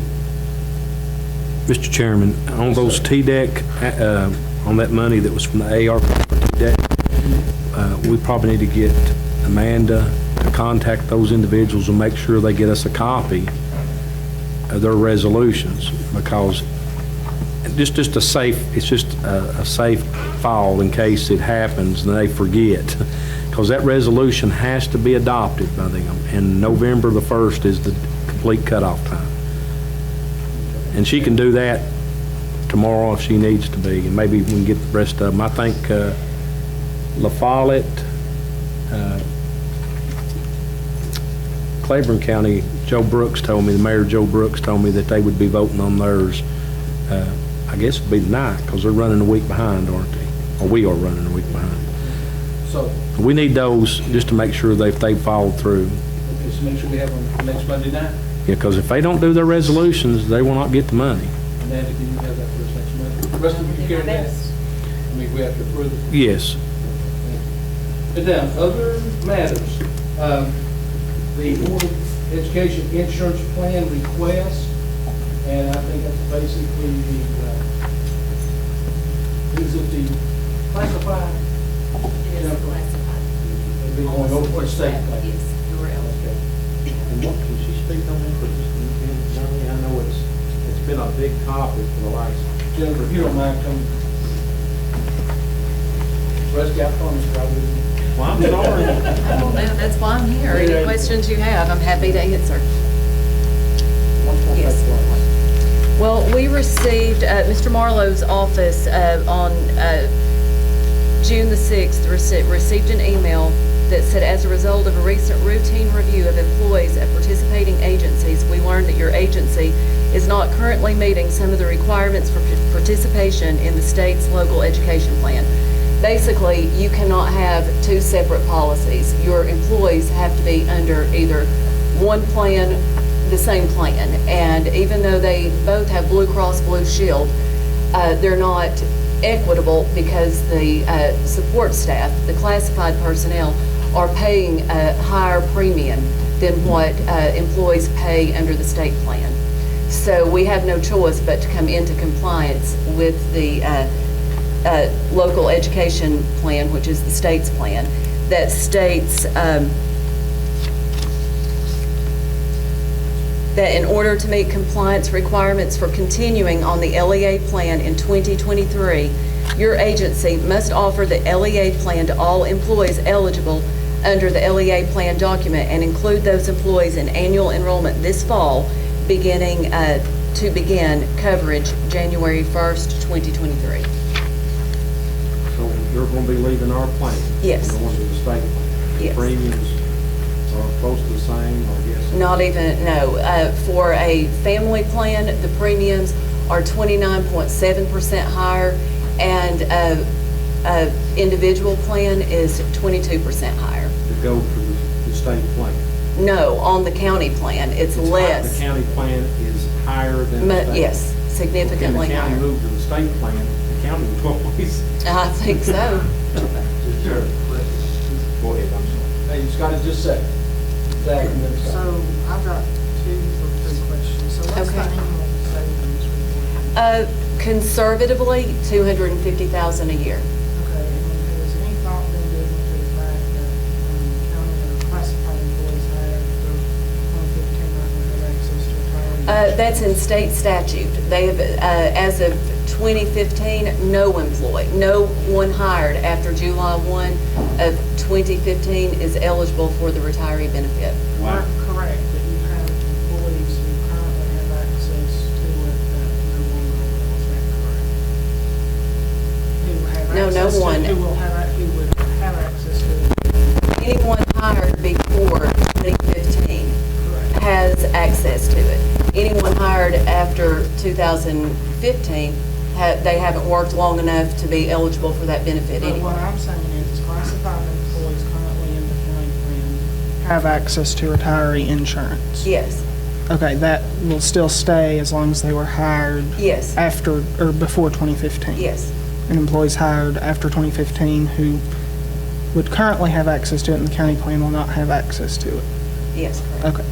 Mr. Chairman, on those TDEC, on that money that was from the AR for TDEC, we probably need to get Amanda to contact those individuals and make sure they get us a copy of their resolutions, because it's just a safe file in case it happens and they forget. Because that resolution has to be adopted by them, and November the 1st is the complete cutoff time. And she can do that tomorrow if she needs to be, and maybe we can get the rest of them. I think La Follette, Claiborne County, Joe Brooks told me, the Mayor Joe Brooks told me that they would be voting on theirs, I guess it'd be tonight, because they're running a week behind, aren't they? Or we are running a week behind. So, We need those just to make sure they followed through. okay, so make sure we have them next Monday night. Yeah, because if they don't do their resolutions, they will not get the money. Amanda, can you have that for us next Monday? The rest of you carry that? I mean, we have to approve it. Yes. And now, other matters. The Board of Education Insurance Plan request, and I think that's basically is it the classified? It is classified. It'll be going over to state. Yes, you're eligible. And what, can she speak on that for just a minute, Johnny? I know it's been a big topic for the last. Jennifer, if you don't mind coming. Rusty, I promise probably. Well, I'm sorry. Well, that's why I'm here. Any questions you have, I'm happy to answer. Yes. Well, we received, Mr. Marlowe's office on June the 6th received an email that said, as a result of a recent routine review of employees at participating agencies, we learned that your agency is not currently meeting some of the requirements for participation in the state's local education plan. Basically, you cannot have two separate policies. Your employees have to be under either one plan, the same plan, and even though they both have Blue Cross Blue Shield, they're not equitable because the support staff, the classified personnel, are paying a higher premium than what employees pay under the state plan. So we have no choice but to come into compliance with the local education plan, which is the state's plan, that states that in order to meet compliance requirements for continuing on the LEA plan in 2023, your agency must offer the LEA plan to all employees eligible under the LEA plan document and include those employees in annual enrollment this fall, beginning to begin coverage January 1st, 2023. So you're going to be leaving our plan? Yes. Going to the state plan? Yes. Premiums are close to the same, I guess? Not even, no. For a family plan, the premiums are 29.7% higher, and a individual plan is 22% higher. To go to the state plan? No, on the county plan, it's less. The county plan is higher than the state? Yes, significantly Can the higher. county move to the state plan, the county employees? I think so. Sure. Go ahead, I'm sorry. Hey, Scotty, just a second. Zach, and then Scott. So I've got 2 or 3 questions. So what's the Okay. annual savings report? Conservatively, $250,000 a year. Okay, and has any thought been given to the fact that county or classified employees have after 2015 not going to have access to retirement? That's in state statute. They have, as of 2015, no one hired after July 1 of 2015 is eligible for the retiree benefit. Wow. Correct, but you have employees who currently have access to it that no longer will, is that correct? Who have No, no access to- one. Who would have access to it? Anyone hired before 2015 Correct. has access to it. Anyone hired after 2015, they haven't worked long enough to be eligible for that benefit But what anyway. I'm saying is classified employees currently in the county plan have access to retiree insurance. Yes, Okay, that will still stay as long as they were hired yes, after or before 2015? yes. and employees hired after 2015 who would currently have access to it, and the county plan will not have access to it. Yes, correct. Okay.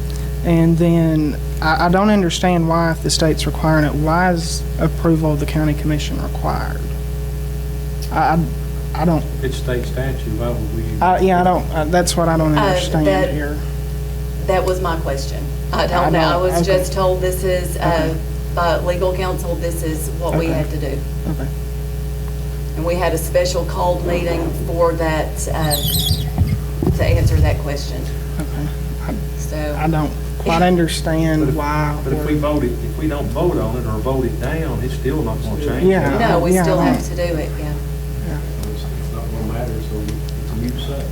And then, I don't understand why, if the state's requiring it, why is approval of the county commission required? I don't, It's state statute, why would we? yeah, I don't, that's what I don't that- understand here. That was my question. I don't know. I was okay. just told this is, by legal counsel, this is what we Okay. had to do. Okay. And we had a special called meeting for that, to answer that question. Okay. So, I don't quite understand why. But if we don't vote on it or vote it down, it's still not gonna change. Yeah. no, we Yeah, still I have know. to do it, yeah. It's not gonna matter, so it's a mute subject.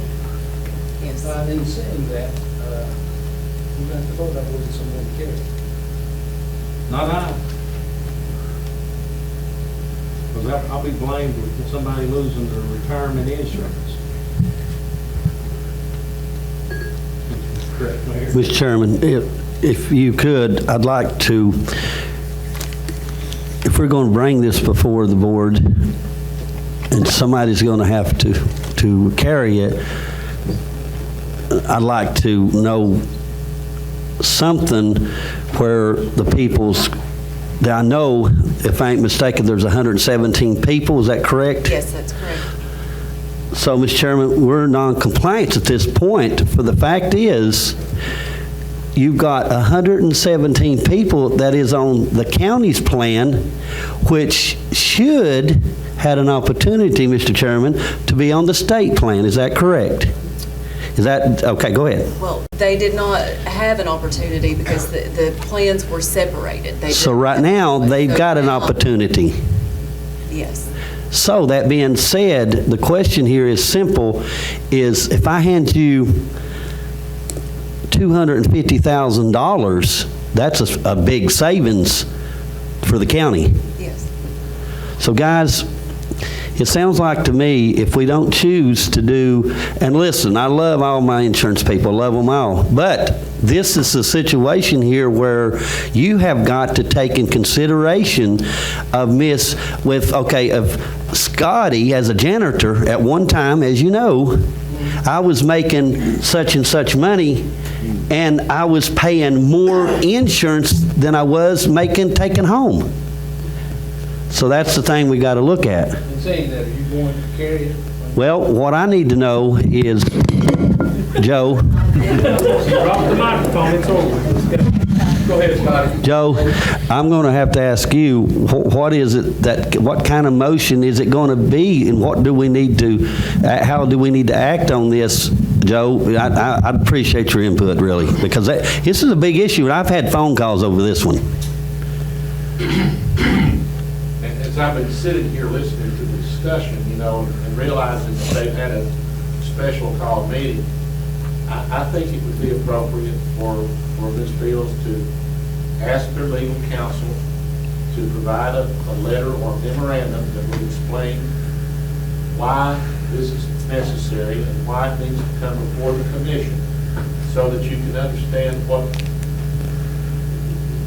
Yes. In saying that, we're going to have to vote on whether someone carries. Not I. Because I'll be blamed with somebody losing their retirement insurance. Correct, Mayor? Mr. Chairman, if you could, I'd like to, if we're going to bring this before the board, and somebody's going to have to carry it, I'd like to know something where the people's, I know, if I ain't mistaken, there's 117 people, is that correct? Yes, that's correct. So, Mr. Chairman, we're non-compliant at this point, for the fact is, you've got 117 people that is on the county's plan, which should had an opportunity, Mr. Chairman, to be on the state plan. Is that correct? Is that, okay, go ahead. Well, they did not have an opportunity because the plans were separated. They So didn't- right now, they've So got an now- opportunity. Yes. So that being said, the question here is simple, is if I hand you $250,000, that's a big savings for the county. Yes. So guys, it sounds like to me, if we don't choose to do, and listen, I love all my insurance people, love them all, but this is a situation here where you have got to take in consideration of of Scotty as a janitor at one time, as you know, I was making such and such money, and I was paying more insurance than I was taking home. So that's the thing we got to look at. In saying that, are you going to carry it? Well, what I need to know is, Joe, Drop the microphone, it's over. Let's go. Go ahead, Scotty. Joe, I'm going to have to ask you, what is it what kind of motion is it going to be, and what do we need to, how do we need to act on this, Joe? I appreciate your input, really, because this is a big issue, and I've had phone calls over this one. And as I've been sitting here listening to the discussion, and realizing that they've had a special call meeting, I think it would be appropriate for Ms. Fields to ask their legal counsel to provide a letter or memorandum that would explain why this is necessary and why it needs to come before the commission, so that you can understand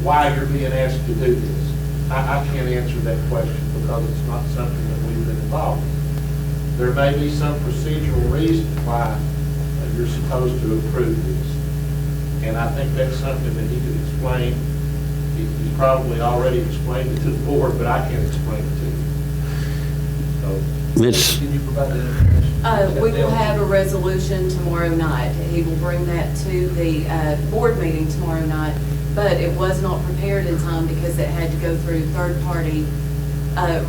why you're being asked to do this. I can't answer that question because it's not something that we've been involved in. There may be some procedural reason why you're supposed to approve this. And I think that's something that he could explain. He's probably already explained it to the board, but I can't explain it to you. So, Mitch, Can you provide that information? We will have a resolution tomorrow night. He will bring that to the board meeting tomorrow night, but it was not prepared in time because it had to go through third-party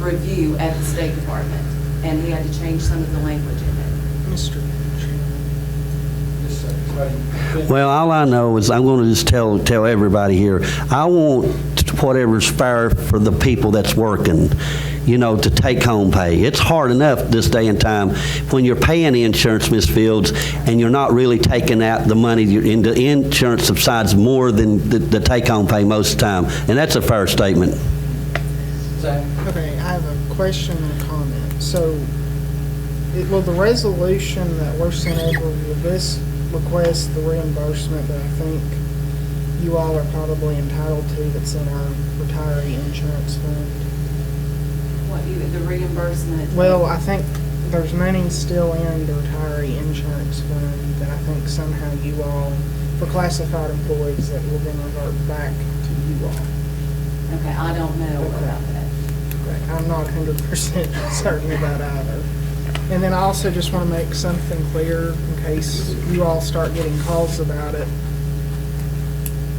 review at the State Department, and he had to change some of the language in it. Mr. Yes, sir. well, all I know is I'm going to just tell everybody here, I want whatever's fair for the people that's working, to take home pay. It's hard enough this day and time when you're paying insurance, Ms. Fields, and you're not really taking out the money into insurance subsides more than the take home pay most of the time. And that's a fair statement. Zach? Okay, I have a question and a comment. So, will the resolution that we're sent over, will this request the reimbursement that I think you all are probably entitled to that's in our retiree insurance fund? what the reimbursement. Well, I think there's money still in the retiree insurance fund that I think somehow you all, for classified employees, that will then revert back to you all. Okay, I don't know Okay. about that. Okay, I'm not 100% certain about either. And then I also just want to make something clear in case you all start getting calls about it.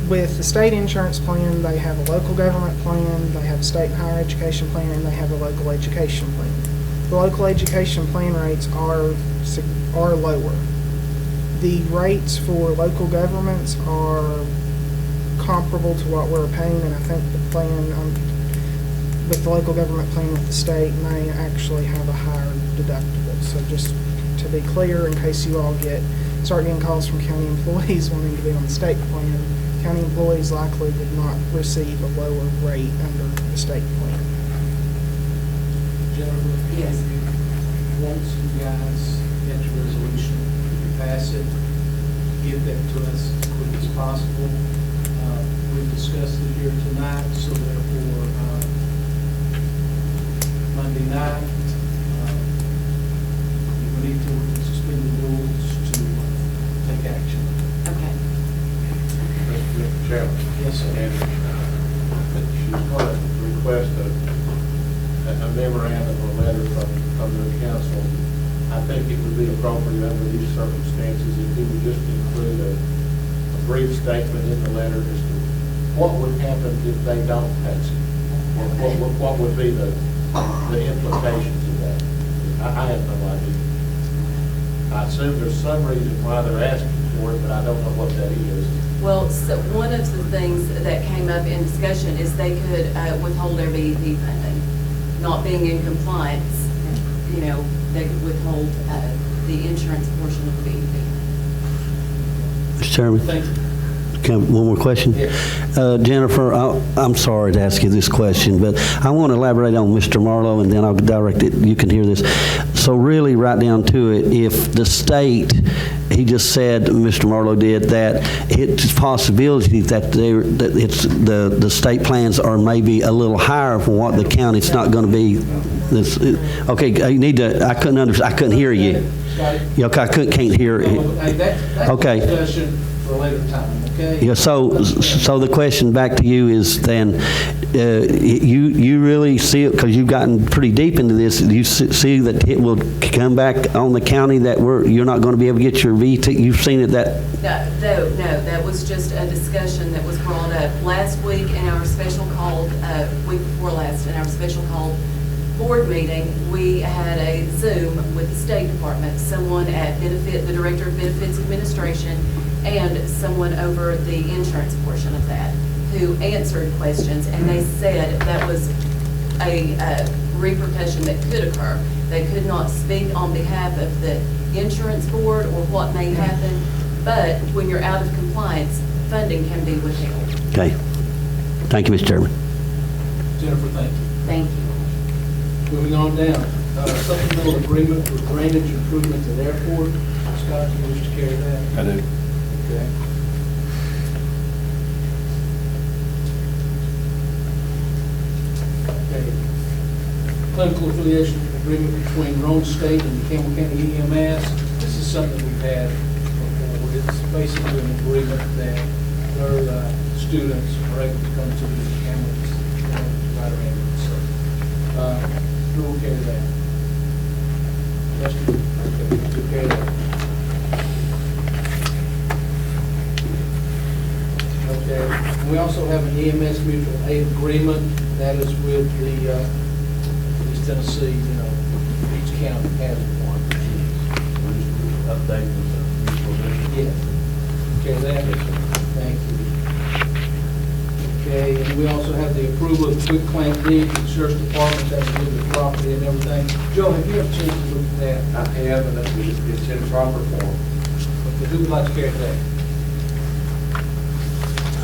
With the state insurance plan, they have a local government plan, they have a state higher education plan, and they have a local education plan. The local education plan rates are lower. The rates for local governments are comparable to what we're paying, and I think the plan with the local government plan with the state may actually have a higher deductible. So just to be clear, in case you all start getting calls from county employees wanting to be on the state plan, county employees likely would not receive a lower rate under the state plan. Jennifer? Yes. Once you guys get your resolution, you pass it, give that to us as quick as possible. We've discussed it here tonight, so therefore, Monday night, we need to suspend the rules to take action. Okay. Mr. Chairman. Yes, sir. And she's going to request a memorandum or letter from the council. I think it would be appropriate under these circumstances if we would just include a brief statement in the letter as to what would happen if they don't pass it. What would be the implications of that? I have no idea. I assume there's some reason why they're asking for it, but I don't know what that is. Well, so one of the things that came up in discussion is they could withhold their BEP funding. Not being in compliance, they could withhold the insurance portion of the BEP. Mr. Chairman? Thank you. One more question? Jennifer, I'm sorry to ask you this question, but I want to elaborate on Mr. Marlowe, and then I'll direct it, you can hear this. So really, right down to it, if the state, he just said, Mr. Marlowe did, that it's a possibility that the state plans are maybe a little higher for what the county, it's not going to be, okay, you need to, I couldn't hear you. Yeah, okay, can't hear it. That's Okay. a discussion for a later time, okay? Yeah, so the question back to you is then, you really see it, because you've gotten pretty deep into this, do you see that it will come back on the county that you're not going to be able to get your VT, you've seen it that? No, that was just a discussion that was brought up last week in our special called, week before last, in our special called board meeting. We had a Zoom with the State Department, someone at the Director of Benefits Administration, and someone over the insurance portion of that, who answered questions, and they said that was a repercussion that could occur. They could not speak on behalf of the insurance board or what may happen, but when you're out of compliance, funding can be withheld. Okay. Thank you, Mr. Chairman. Jennifer, thank you. Thank you. Moving on down, supplemental agreement for drainage improvements at airport. Scott, do you wish to carry that? I do. Okay. Okay. Clinical affiliation agreement between Rome State and the Campbell County EMS. This is something we've had before. It's basically an agreement that their students are able to come to the ambulance, provide ambulance. So, who will carry that? Yes, okay, we'll carry that. Okay, we also have an EMS mutual aid agreement. That is with the, East Tennessee, each county has one. Update with the mutual aid. Yes. Okay, that, thank you. Okay, and we also have the approval of quick claim deed to the sheriff's department, that was with the property and everything. Joe, have you had a chance to look at that? I have, and it's in proper form. Okay, who would like to carry that?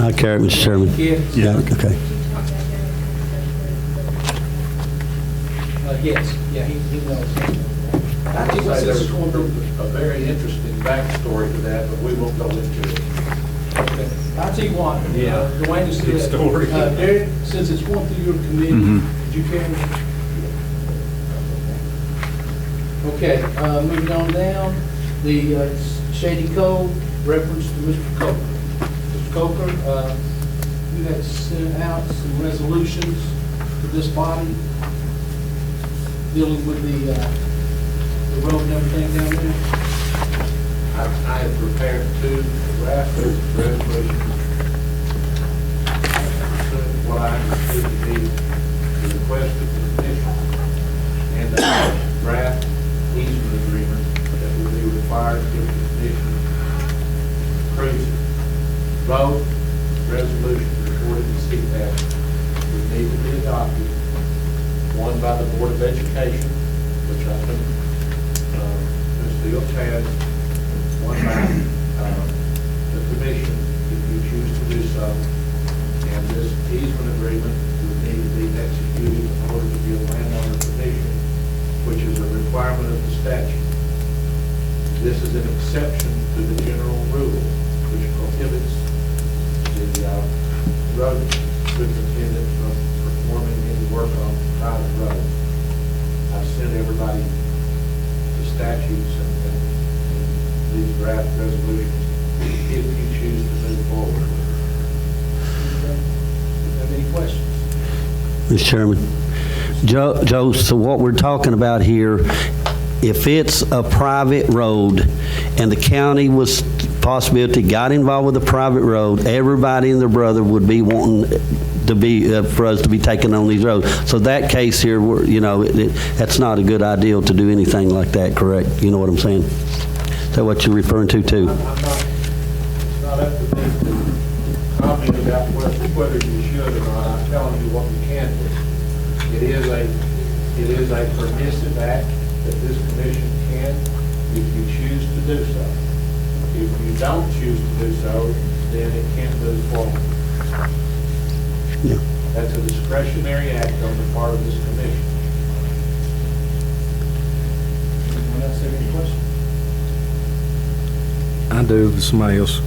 I'll carry it, Mr. Chairman. Yes. Yeah, okay. Yes, yeah, he knows. I would say there's a very interesting backstory to that, but we won't go into it. Okay. I'll tell you what. Dwayne just Good said. story. Derek, since it's going through your committee, Mhm. could you carry it? Okay, moving on down, the Shady Cove, reference to Mr. Coker. Mr. Coker, you had sent out some resolutions to this body dealing with the road and everything down there. I have prepared two draft resolutions. What I understood to be the request of the commission and the draft easement agreement that will be required if the commission approves it. Both resolutions reported to CPAC would need to be adopted, one by the Board of Education, which I think Ms. Fields has, one by the commission, if you choose to do so. And this easement agreement would need to be executed in order to give landowner permission, which is a requirement of the statute. This is an exception to the general rule, which prohibits the road superintendent from performing any work on private roads. I've sent everybody the statutes and these draft resolutions if you choose to move forward. Have any questions? Mr. Chairman, Joe, so what we're talking about here, if it's a private road and the county was possibility got involved with a private road, everybody and their brother would be wanting to be, for us to be taking on these roads. So that case here, that's not a good idea to do anything like that, correct? You know what I'm saying? Is that what you're referring to, too? It's not up to me to comment about whether you should or not. I'm telling you what you can do. It is a permissive act that this commission can, if you choose to do so. If you don't choose to do so, then it can't move forward. Yeah. That's a discretionary act on the part of this commission. Anyone else have any questions? I do. If somebody else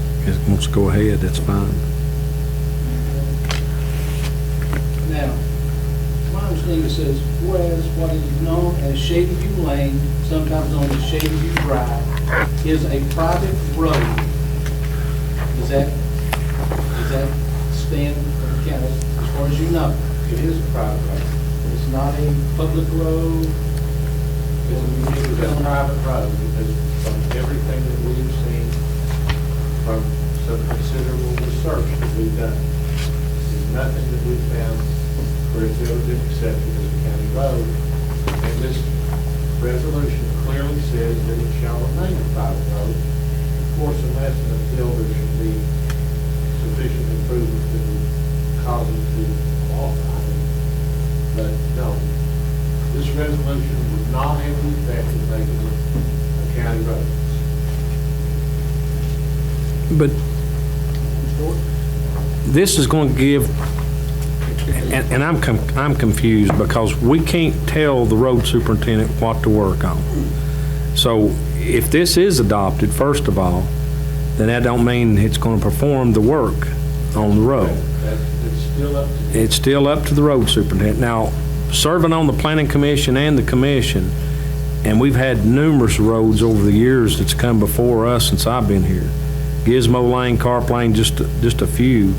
wants to go ahead, that's fine. Now, my understanding says, whereas what is known as Shady View Lane, sometimes known as Shady View Drive, is a private road. Does that stand for the county, as far as you know? It is a private road. It's not a public road. It is a private road because from everything that we've seen, from some considerable research that we've done, there's nothing that we've found where it's ever been accepted as a county road. And this resolution clearly says that it shall remain a private road. Of course, unless and until there should be sufficient improvement that would cause it to qualify. But no, this resolution would not have the effect of making it a county road. But this is going to give, and I'm confused because we can't tell the road superintendent what to work on. So if this is adopted, first of all, then that don't mean it's going to perform the work on the road. It's still up to the road superintendent. Now, serving on the planning commission and the commission, and we've had numerous roads over the years that's come before us since I've been here. Gizmo Lane, Carp Lane, just a few.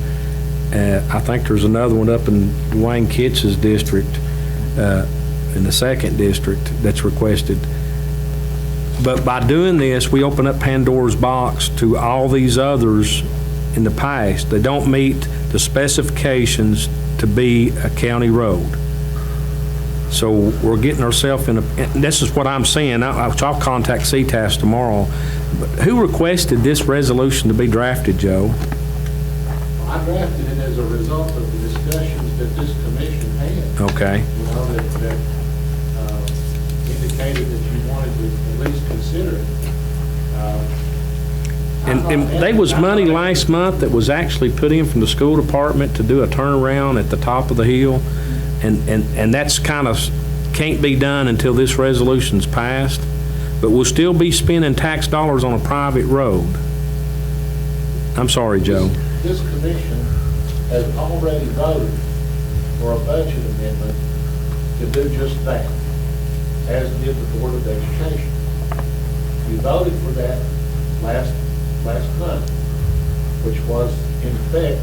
I think there's another one up in Dwayne Kitz's district, in the 2nd district, that's requested. But by doing this, we open up Pandora's box to all these others in the past. They don't meet the specifications to be a county road. So we're getting ourselves in a, and this is what I'm saying. I'll contact CTAS tomorrow. But who requested this resolution to be drafted, Joe? I drafted it as a result of the discussions that this commission had. Okay. You know, that indicated that you wanted to at least consider it. And there was money last month that was actually put in from the school department to do a turnaround at the top of the hill. And that's kind of, can't be done until this resolution's passed. But we'll still be spending tax dollars on a private road. I'm sorry, Joe. This commission has already voted for a budget amendment to do just that. as did the Board of Education. You voted for that last month, which was in effect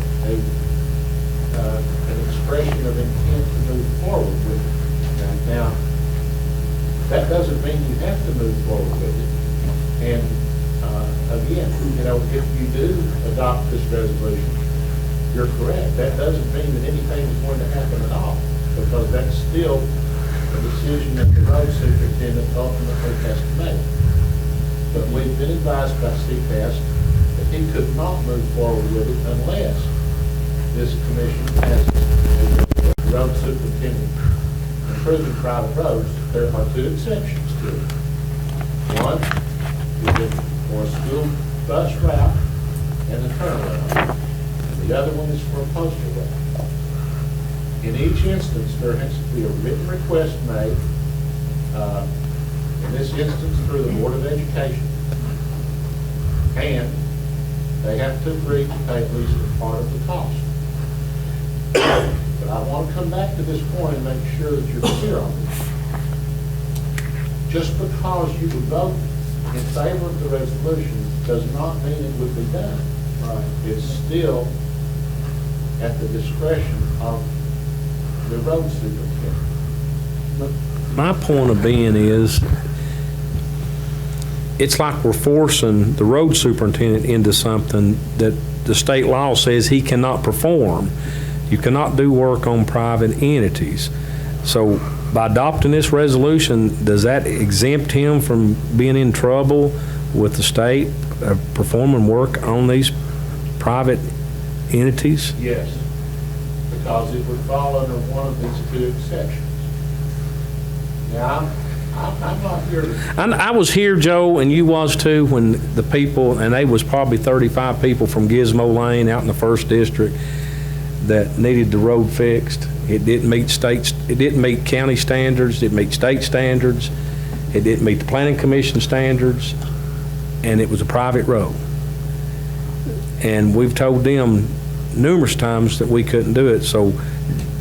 an expression of intent to move forward with it. Now, that doesn't mean you have to move forward with it. And again, if you do adopt this resolution, you're correct. That doesn't mean that anything is going to happen at all, because that's still a decision that the road superintendent ultimately has to make. But we've been advised by CPAS that he could not move forward with it unless this commission passes a road superintendent improving private roads. There are two exceptions to it. One is for a school bus route and a turnaround. The other one is for a postal route. In each instance, there has to be a written request made, in this instance through the Board of Education, and they have to agree to pay at least a part of the cost. But I want to come back to this point and make sure that you're clear on this. Just because you would vote in favor of the resolution does not mean it would be done. Right. It's still at the discretion of the road superintendent. My point of being is, it's like we're forcing the road superintendent into something that the state law says he cannot perform. You cannot do work on private entities. So by adopting this resolution, does that exempt him from being in trouble with the state performing work on these private entities? Yes, because it would fall under one of these two exceptions. Now, I'm not here to... I was here, Joe, and you was too, when the people, and they was probably 35 people from Gizmo Lane out in the 1st District that needed the road fixed. It didn't meet county standards, it didn't meet state standards, it didn't meet the planning commission standards, and it was a private road. And we've told them numerous times that we couldn't do it. So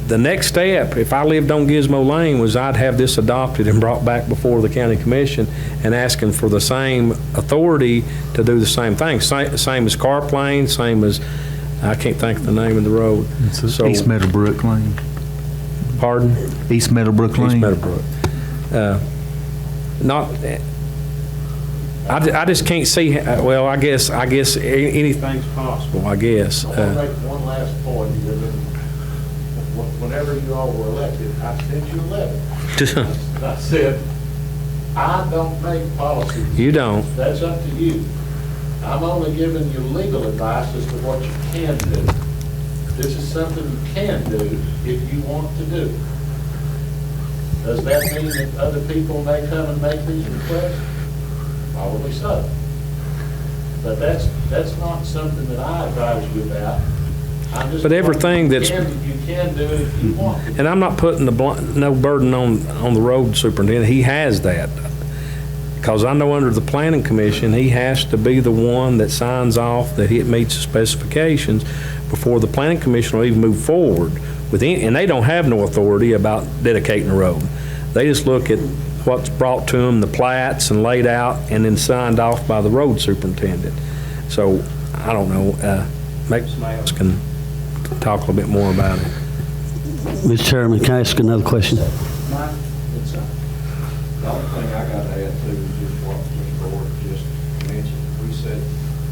the next step, if I lived on Gizmo Lane, was I'd have this adopted and brought back before the county commission and asking for the same authority to do the same thing. Same as Carp Lane, same as, I can't think of the name of the road. So, East Meadowbrook Lane. Pardon? East Meadowbrook Lane. East Meadowbrook. I just can't see, well, I guess anything's possible, I guess. I want to make one last point here. Whenever you all were elected, I sent you a letter. I said, I don't make policies. You don't. That's up to you. I'm only giving you legal advice as to what you can do. This is something you can do if you want to do. Does that mean that other people may come and make these requests? Probably so. But that's not something that I advise you about. But everything that's... You can do it if you want. And I'm not putting no burden on the road superintendent. He has that. Because I know under the planning commission, he has to be the one that signs off that it meets the specifications before the planning commission will even move forward with any, and they don't have no authority about dedicating the road. They just look at what's brought to them, the plats and laid out, and then signed off by the road superintendent. So, I don't know, maybe somebody else can talk a little bit more about it. Mr. Chairman, can I ask another question? Mike, it's, the only thing I got to add to is just what Mr. Gord just mentioned. We said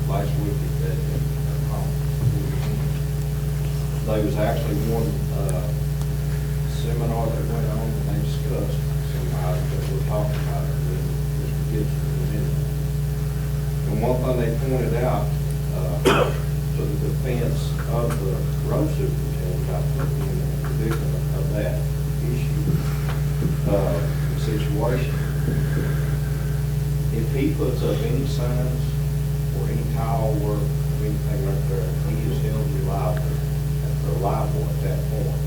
last week that there was actually one seminar that went on and they discussed some items that we're talking about with Mr. Gibson was in it. And one thing they pointed out to the defense of the road superintendent, I put him in the predicament of that issue, situation. If he puts up any signs or any tile work or anything like that, he is held liable at that point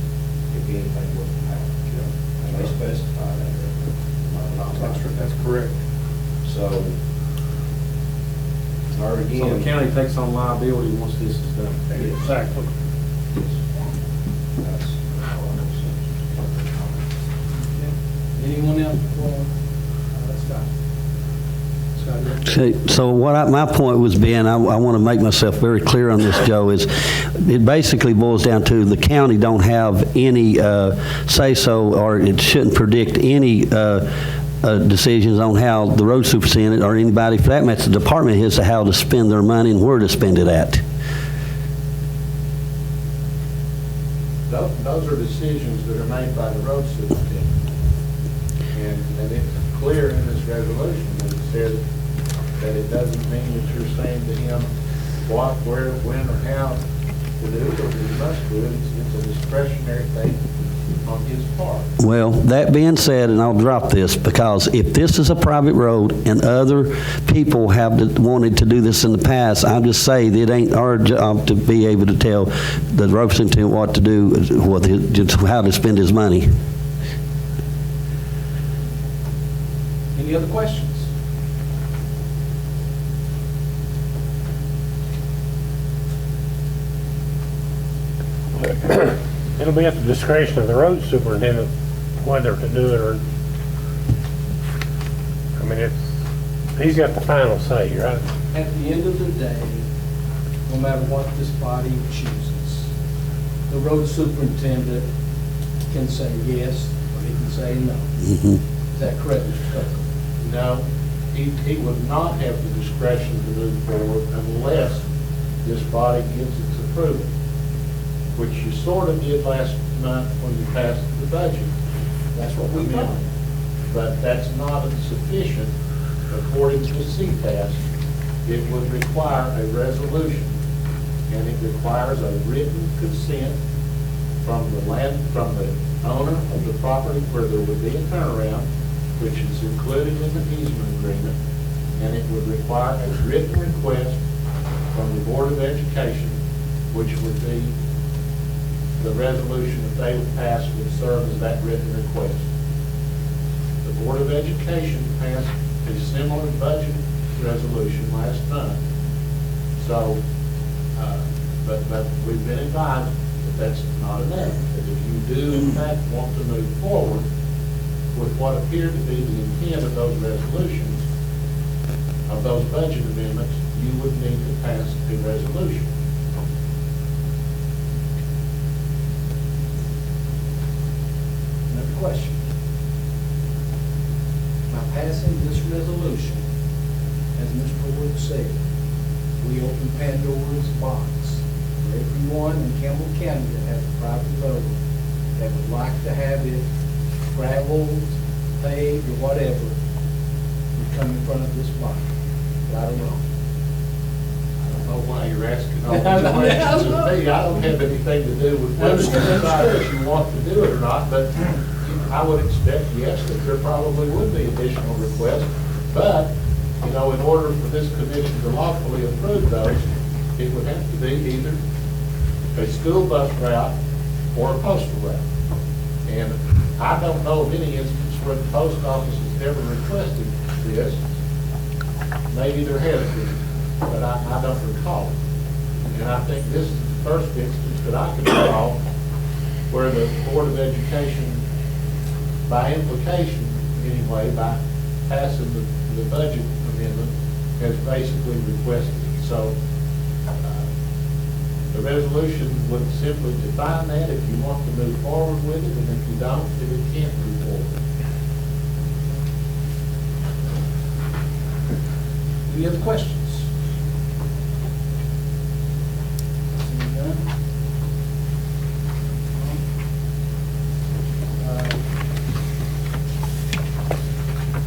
if anything was to happen. And they specify that. That's correct. So, or again. So the county takes on liability once this is done. Exactly. That's all I'm saying. Anyone Anyone else before, Scott? Scott, you have- Okay, so my point was being, I want to make myself very clear on this, Joe, is it basically boils down to the county don't have any say-so, or it shouldn't predict any decisions on how the road superintendent or anybody for that matter, the department heads, to how to spend their money and where to spend it at. Those are decisions that are made by the road superintendent. And it's clear in this resolution that it says that it doesn't mean that you're saying to him what, where, when, or how to do it, or he must do it. It's a discretionary thing on his part. Well, that being said, and I'll drop this, because if this is a private road and other people have wanted to do this in the past, I'll just say that it ain't our job to be able to tell the road superintendent what to do, how to spend his money. Any other questions? It'll be at the discretion of the road superintendent whether to do it or, I mean, he's got the final say, right? At the end of the day, no matter what this body chooses, the road superintendent can say yes, or he can say no. Is that correct, Mr. Coker? No, he would not have the discretion to move forward unless this body gives its approval, which you sort of did last month when you passed the budget. That's what we've done. But that's not sufficient. According to CPAS, it would require a resolution, and it requires a written consent from the owner of the property where there would be a turnaround, which is included in the easement agreement, and it would require a written request from the Board of Education, which would be the resolution that they would pass would serve as that written request. The Board of Education passed a similar budget resolution last month. So, but we've been advised that that's not enough. That if you do in fact want to move forward with what appeared to be the intent of those resolutions, of those budget amendments, you would need to pass a resolution. Another question. By passing this resolution, as Mr. Wood said, we open Pandora's box for everyone in Campbell County that has a private road that would like to have it gravelled, paved, or whatever, would come in front of this body. Right or wrong? I don't know why you're asking all these questions of me. I don't have anything to do with whether you decide if you want to do it or not, but I would expect, yes, that there probably would be additional requests. But, you know, in order for this commission to lawfully approve those, it would have to be either a school bus route or a postal route. And I don't know of any instance where the post office has ever requested this. Maybe there has been, but I don't recall it. And I think this is the first instance that I can recall where the Board of Education, by implication anyway, by passing the budget amendment, has basically requested it. So the resolution would simply define that if you want to move forward with it, and if you don't, then it can't move forward. Any other questions? Seeing none?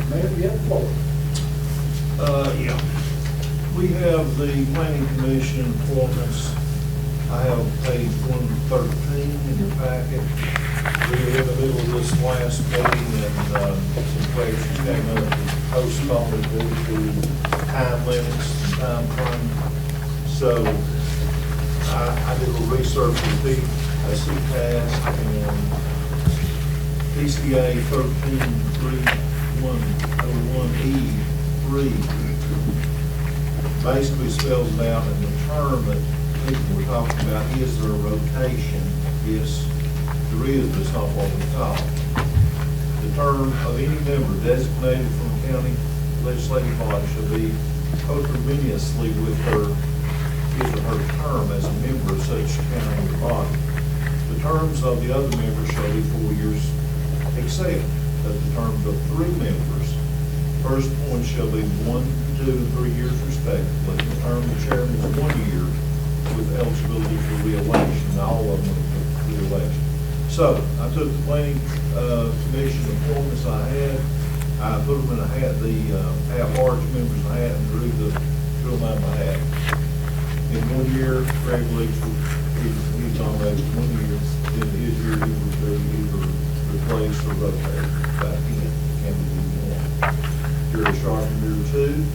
Mayor, you have the floor. Yeah. We have the planning commission appointments. I have page 113 in your packet. We were in the middle of this last meeting and some questions came up and postponed due to time limits, time frame. So I did a little research with CPAS and PCA 13.301E3 basically spells out in the term that people were talking about, is there a rotation? Yes, there is, but it's not what we thought. The term of any member designated from the county legislative body shall be coterminously with his or her term as a member of such county body. The terms of the other members shall be 4 years, except that the terms of 3 members, first appointed shall be 1, 2, and 3 years respectively. The term of the chairman is 1 year with eligibility for re-election. All of them are for re-election. So I took the planning commission appointments I had, I put them in a hat, the at-large members in a hat, and drew them out of my hat. In 1 year, Greg Leach, he's on that 1 year. In his year, he was either replaced or rotated back in. Campbell year 1. Gary Sharp in year 2,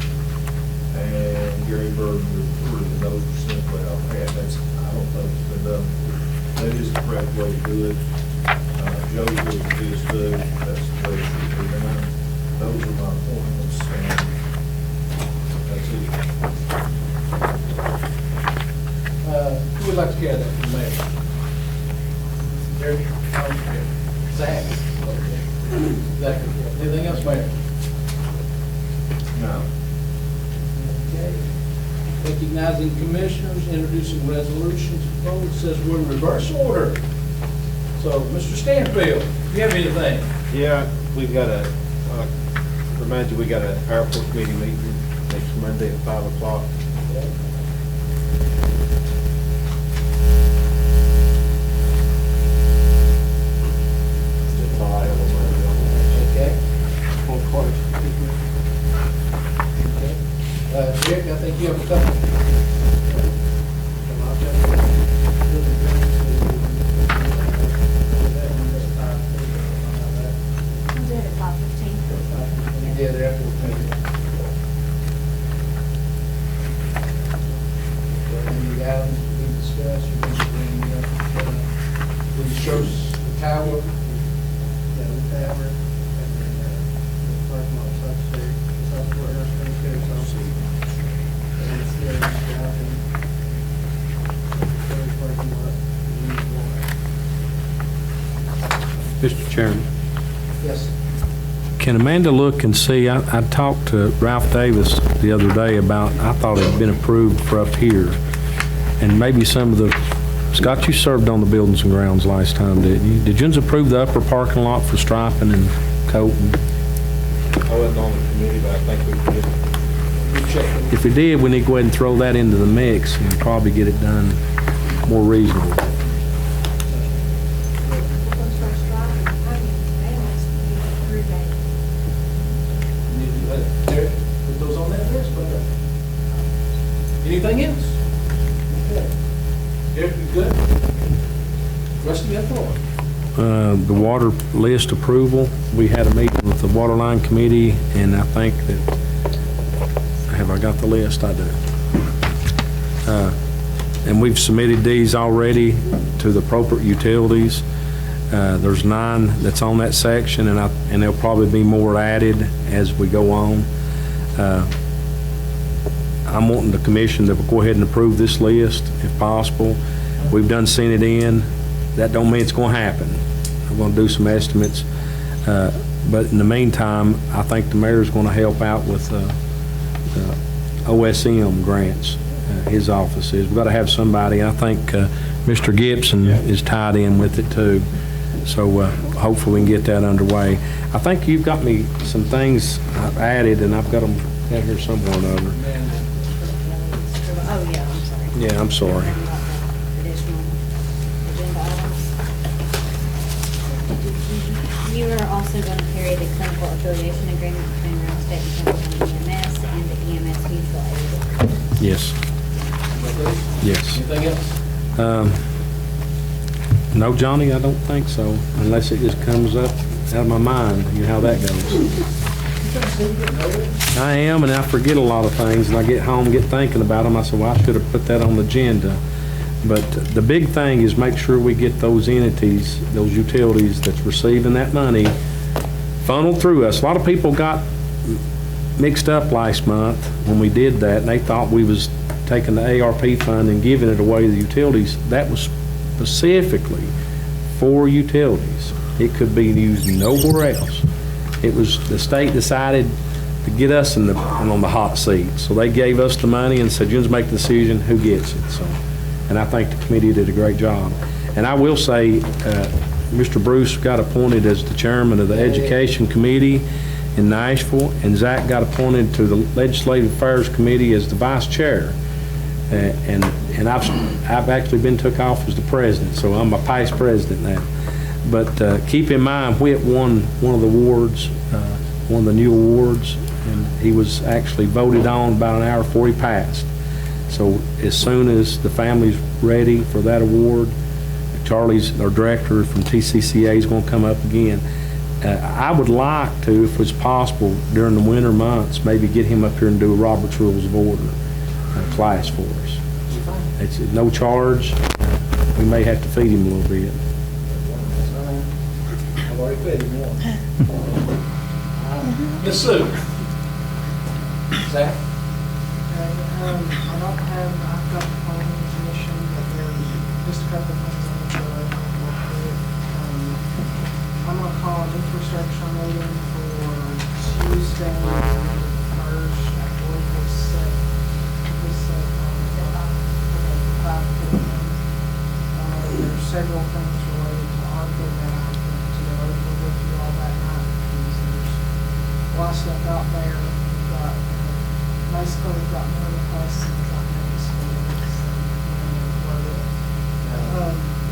and Gary Burton year 3. And those are simply out of hat. I don't think it's been done before. That is the correct way to do it. Joe did this too. That's the way it should be done. Those are my appointments, and that's it. Who would like to carry that from the mayor? Gary? Zach? Zach, anything else, Mayor? No. Okay. Recognizing commissioners, introducing resolutions, vote says we're in reverse order. So, Mr. Stanfield, do you have anything? Yeah, we've got remind you, we got an airport committee meeting next Monday at 5 o'clock. That's all I have on my Okay. own part. Okay. Rick, I think you have a couple. We'll do it at 5:15. Yeah, they're at 14. Any items we discussed, you want to bring up, the shows the tower? Yeah, the tower, and then the parking lot upstairs, South Courthouse, downstairs, also. And it's there, driving. Third parking lot, the Mr. Chairman, Yes. can Amanda look and see, I talked to Ralph Davis the other day about, I thought it had been approved for up here, and maybe some of the, Scott, you served on the Buildings and Grounds last time, didn't you? Did you approve the upper parking lot for striping and coating? I wasn't on the committee, but I think we did. If we did, we need to go ahead and throw that into the mix and probably get it done more reasonable. Derek, put those on that list, but anything else? Okay. Derek, you good? Rusty, you have the floor. The water list approval, we had a meeting with the water line committee, and I think that, have I got the list? I do. And we've submitted these already to the appropriate utilities. There's 9 that's on that section, and there'll probably be more added as we go on. I'm wanting the commission to go ahead and approve this list if possible. We've done sent it in. That don't mean it's going to happen. I'm going to do some estimates. But in the meantime, I think the mayor's going to help out with the OSM grants. His office is. We've got to have somebody. I think Mr. Gibson is tied in with it too. So hopefully we can get that underway. I think you've got me some things I've added, and I've got them out here somewhere or another. Oh, yeah, I'm sorry. Yeah, I'm sorry. Additional agenda items. You are also going to carry the clinical affiliation agreement between Real Estate and Campbell County EMS and the EMS mutual aid. Yes. Yes. Anything else? No, Johnny, I don't think so, unless it just comes up out of my mind. You know how that goes. I am, and I forget a lot of things, and I get home, get thinking about them. I said, well, I should have put that on the agenda. But the big thing is make sure we get those entities, those utilities that's receiving that money funneled through us. A lot of people got mixed up last month when we did that, and they thought we was taking the ARP fund and giving it away to the utilities. That was specifically for utilities. It could be used nowhere else. It was, the state decided to get us in on the hot seat. So they gave us the money and said, you just make the decision who gets it. So, and I think the committee did a great job. And I will say, Mr. Bruce got appointed as the chairman of the Education Committee in Nashville, and Zach got appointed to the Legislative Affairs Committee as the vice chair. And I've actually been took off as the president, so I'm a past president now. But keep in mind, Whit won one of the awards, one of the new awards, and he was actually voted on about an hour before he passed. So as soon as the family's ready for that award, Charlie's, our director from TCCA, is going to come up again. I would like to, if it's possible, during the winter months, maybe get him up here and do a Robert's Rules of Order class for us. It's no charge. We may have to feed him a little bit. I've already fed him one. Ms. Sue? Zach? I don't have, I've got the planning commission, but there's just a couple of things on the show I want to work with. I'm gonna call an infrastructure meeting for Tuesday, March, I believe it's set, for 5 p.m. There's several things related to ARPA that I want to go over with you all that night, because there's a lot of stuff out there. We've got, basically, we've got more requests than we've got maybe schools, so, what it.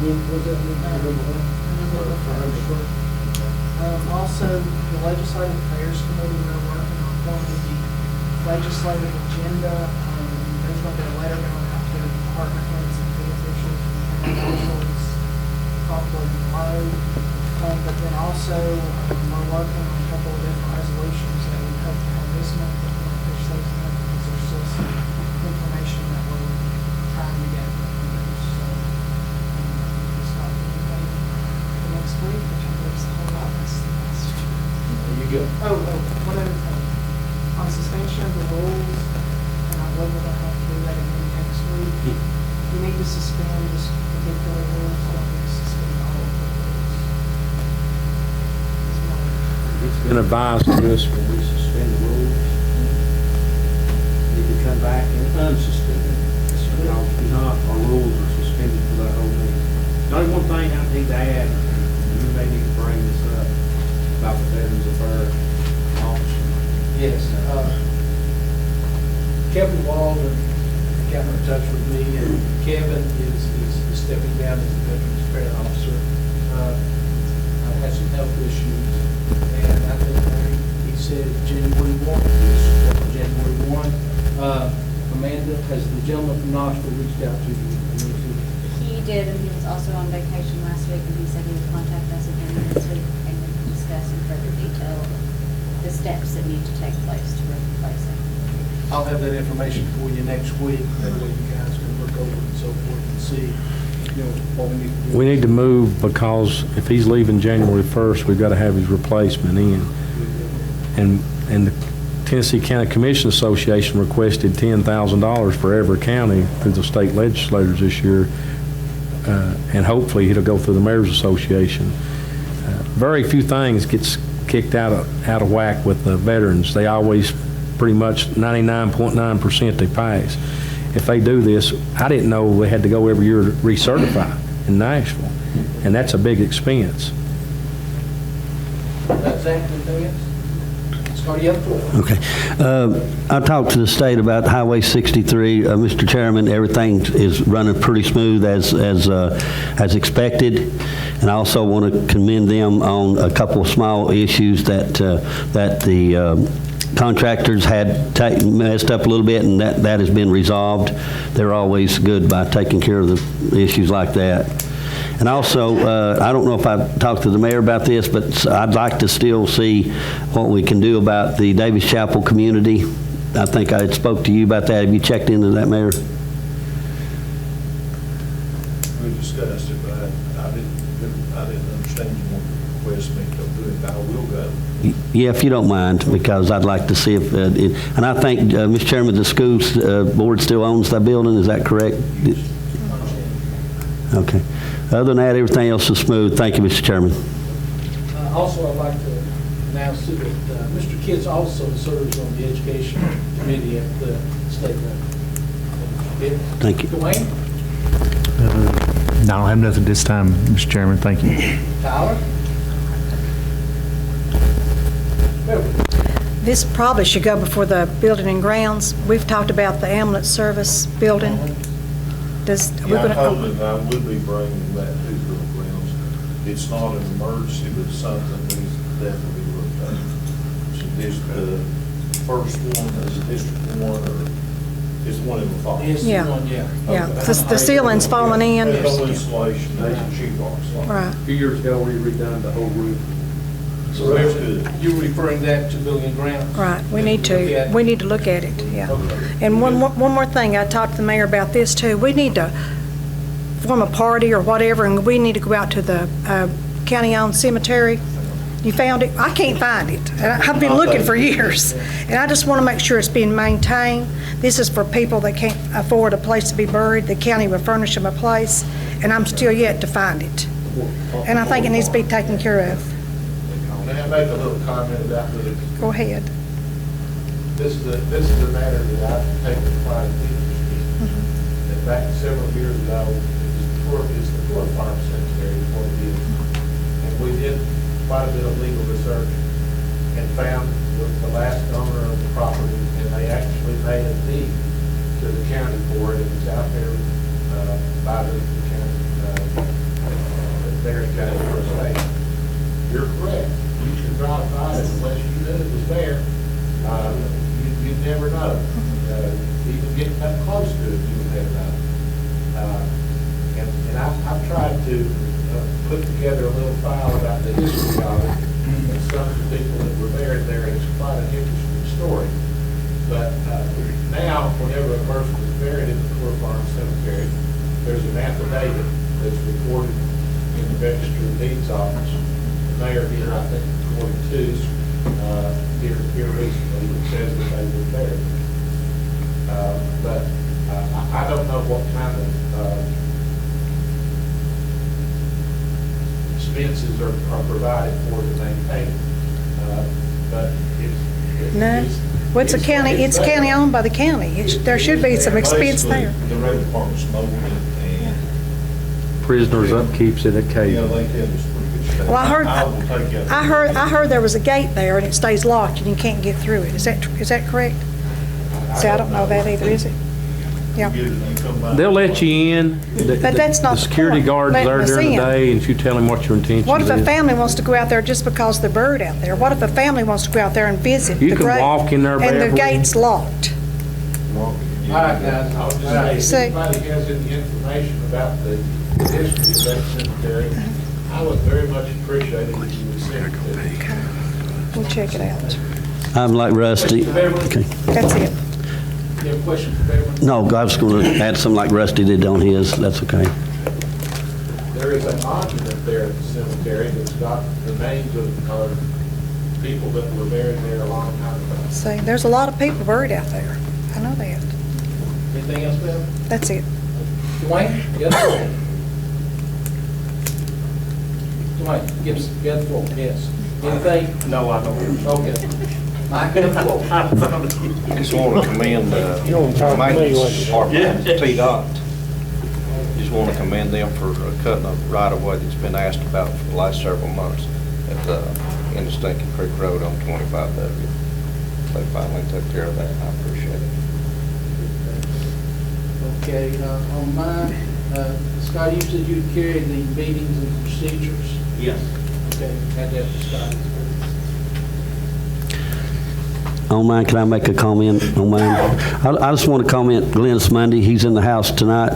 When was that meeting? Also, the Legislative Affairs Committee, we're working on forming the legislative agenda. There's going to be a letter going out to department heads and key officials and officials probably tomorrow. But then also, we're working on a couple of different resolutions that we hope to have this month, but we'll push those in because there's still some information that we're trying to get from those. So, it's not anything for next week, which I believe is a whole lot less than last year. There you go. Oh, one other thing. On suspension of the rules, and I believe we're going to have to do that again next week. We need to suspend this particular rules, don't need to suspend all of the rules. It's been advised to us when we suspend the rules, need to come back and unsuspend it. Because not, our rules are suspended for that whole meeting. The only one thing I need to add, and you may need to bring this up, about the Veterans Affairs officer. Yes. Kevin Walden got in touch with me, and Kevin is stepping down as the Veterans Affairs officer. I've had some health issues, and I think he said January 1, January 1. Amanda, has the gentleman from Knoxville reached out to you? He did, and he was also on vacation last week, and he said he would contact us again this week and we can discuss in further detail the steps that need to take place to replace it. I'll have that information for you next week. That way you guys can look over it and so forth and see, what we need to do. We need to move because if he's leaving January 1st, we've got to have his replacement in. And the Tennessee County Commission Association requested $10,000 for every county through the state legislators this year, and hopefully it'll go through the Mayor's Association. Very few things gets kicked out of whack with the veterans. They always pretty much 99.9% they pass. If they do this, I didn't know they had to go every year to recertify in Nashville, and that's a big expense. That's anything else? Scott, you have the floor. Okay. I talked to the state about Highway 63. Mr. Chairman, everything is running pretty smooth as expected. And I also want to commend them on a couple of small issues that the contractors had messed up a little bit, and that has been resolved. They're always good by taking care of the issues like that. And also, I don't know if I've talked to the mayor about this, but I'd like to still see what we can do about the Davis Chapel community. I think I had spoke to you about that. Have you checked into that, Mayor? We discussed it, but I didn't understand you wanted to request me to do it, but I will go. Yeah, if you don't mind, because I'd like to see if, and I think, Mr. Chairman, the school board still owns that building, is that correct? Okay. Other than that, everything else is smooth. Thank you, Mr. Chairman. Also, I'd like to announce too that Mr. Kitts also serves on the Education Committee at the state level. Thank you. Dwayne? No, I don't have nothing this time, Mr. Chairman. Thank you. Tyler? Beverly? This probably should go before the Building and Grounds. We've talked about the ambulance service building. Yeah, I told them I would be bringing that to the grounds. It's not an emergency, but something that needs to definitely be looked at. So the first one is District 1, or is the one in the fall? Yeah. Yeah. Yeah, the ceiling's falling in. The whole installation, there's a sheet box. Right. A few years ago, we redone the whole roof. So That's good. you're referring that to Building and Grounds? Right, we need to look at it, yeah. And one more thing, I talked to the mayor about this too. We need to form a party or whatever, and we need to go out to the county-owned cemetery. You found it? I can't find it. And I've been looking for years. And I just want to make sure it's being maintained. This is for people that can't afford a place to be buried. The county will furnish them a place, and I'm still yet to find it. And I think it needs to be taken care of. May I make a little comment about this? Go ahead. This is a matter that I've taken quite an interest in. In fact, several years ago, it's the Ford Farm Cemetery is what it is. And we did quite a bit of legal research and found the last owner of the property, and they actually made a deed to the county for it. It was out there by the county, there in county for a state. You're correct. You can drive by it unless you knew it was there. You'd never know. Even getting up close to it, you would never know. And I've tried to put together a little file about the history of it and some of the people that were buried there. It's quite an interesting story. But now, whenever a person is buried in the Poor Farm Cemetery, there's an affidavit that's recorded in the Register of Deeds office. The mayor here, I think, recorded two here recently that says that they were buried. But I don't know what kind of expenses are provided for to maintain it. But None? Well, it's a county, it's county owned by the county. There should be some expense there. The road department's mowing it, and Prisoners upkeeps it at yeah, Campbell. they tell us pretty good shape. Well, I will take it. I heard there was a gate there and it stays locked and you can't get through it. Is that correct? See, I don't know that either, is it? Yeah. They'll let you in. But that's not The the security point, guard's letting there us during the in. day, and you tell him what your intention What if a is. family wants to go out there just because they're buried out there? What if a family wants to go out there and visit You the can grave? walk in there And the barefoot. gate's locked. All right, guys, I was just saying, See. if anybody has any information about the history of that cemetery, I would very much appreciate it if you would send it to me. Okay. We'll check it out. I'm like Rusty. Okay. That's it. You have a question for Beverly? No, I was going to add something like Rusty did on his. That's okay. There is a monument there at the cemetery that's got the names of people that were buried there a long time ago. See, there's a lot of people buried out there. I know that. Anything else, Beverly? That's it. Dwayne, you got the floor. Dwayne, give us, you got the floor, yes. Anything? No, I don't. Okay. Mike, you got the floor. Just want to commend You don't talk to me, maintenance what you- department, T-Dot. Just want to commend them for cutting a right-of-way that's been asked about for the last several months at the end of Stinking Creek Road on 25W. They finally took care of that, and I appreciate it. Okay, on mine, Scott, you said you carried the meetings and procedures. Yes. Okay, had that for Scott. On mine, can I make a comment on mine? I just want to comment, Glennis Mundy, he's in the house tonight.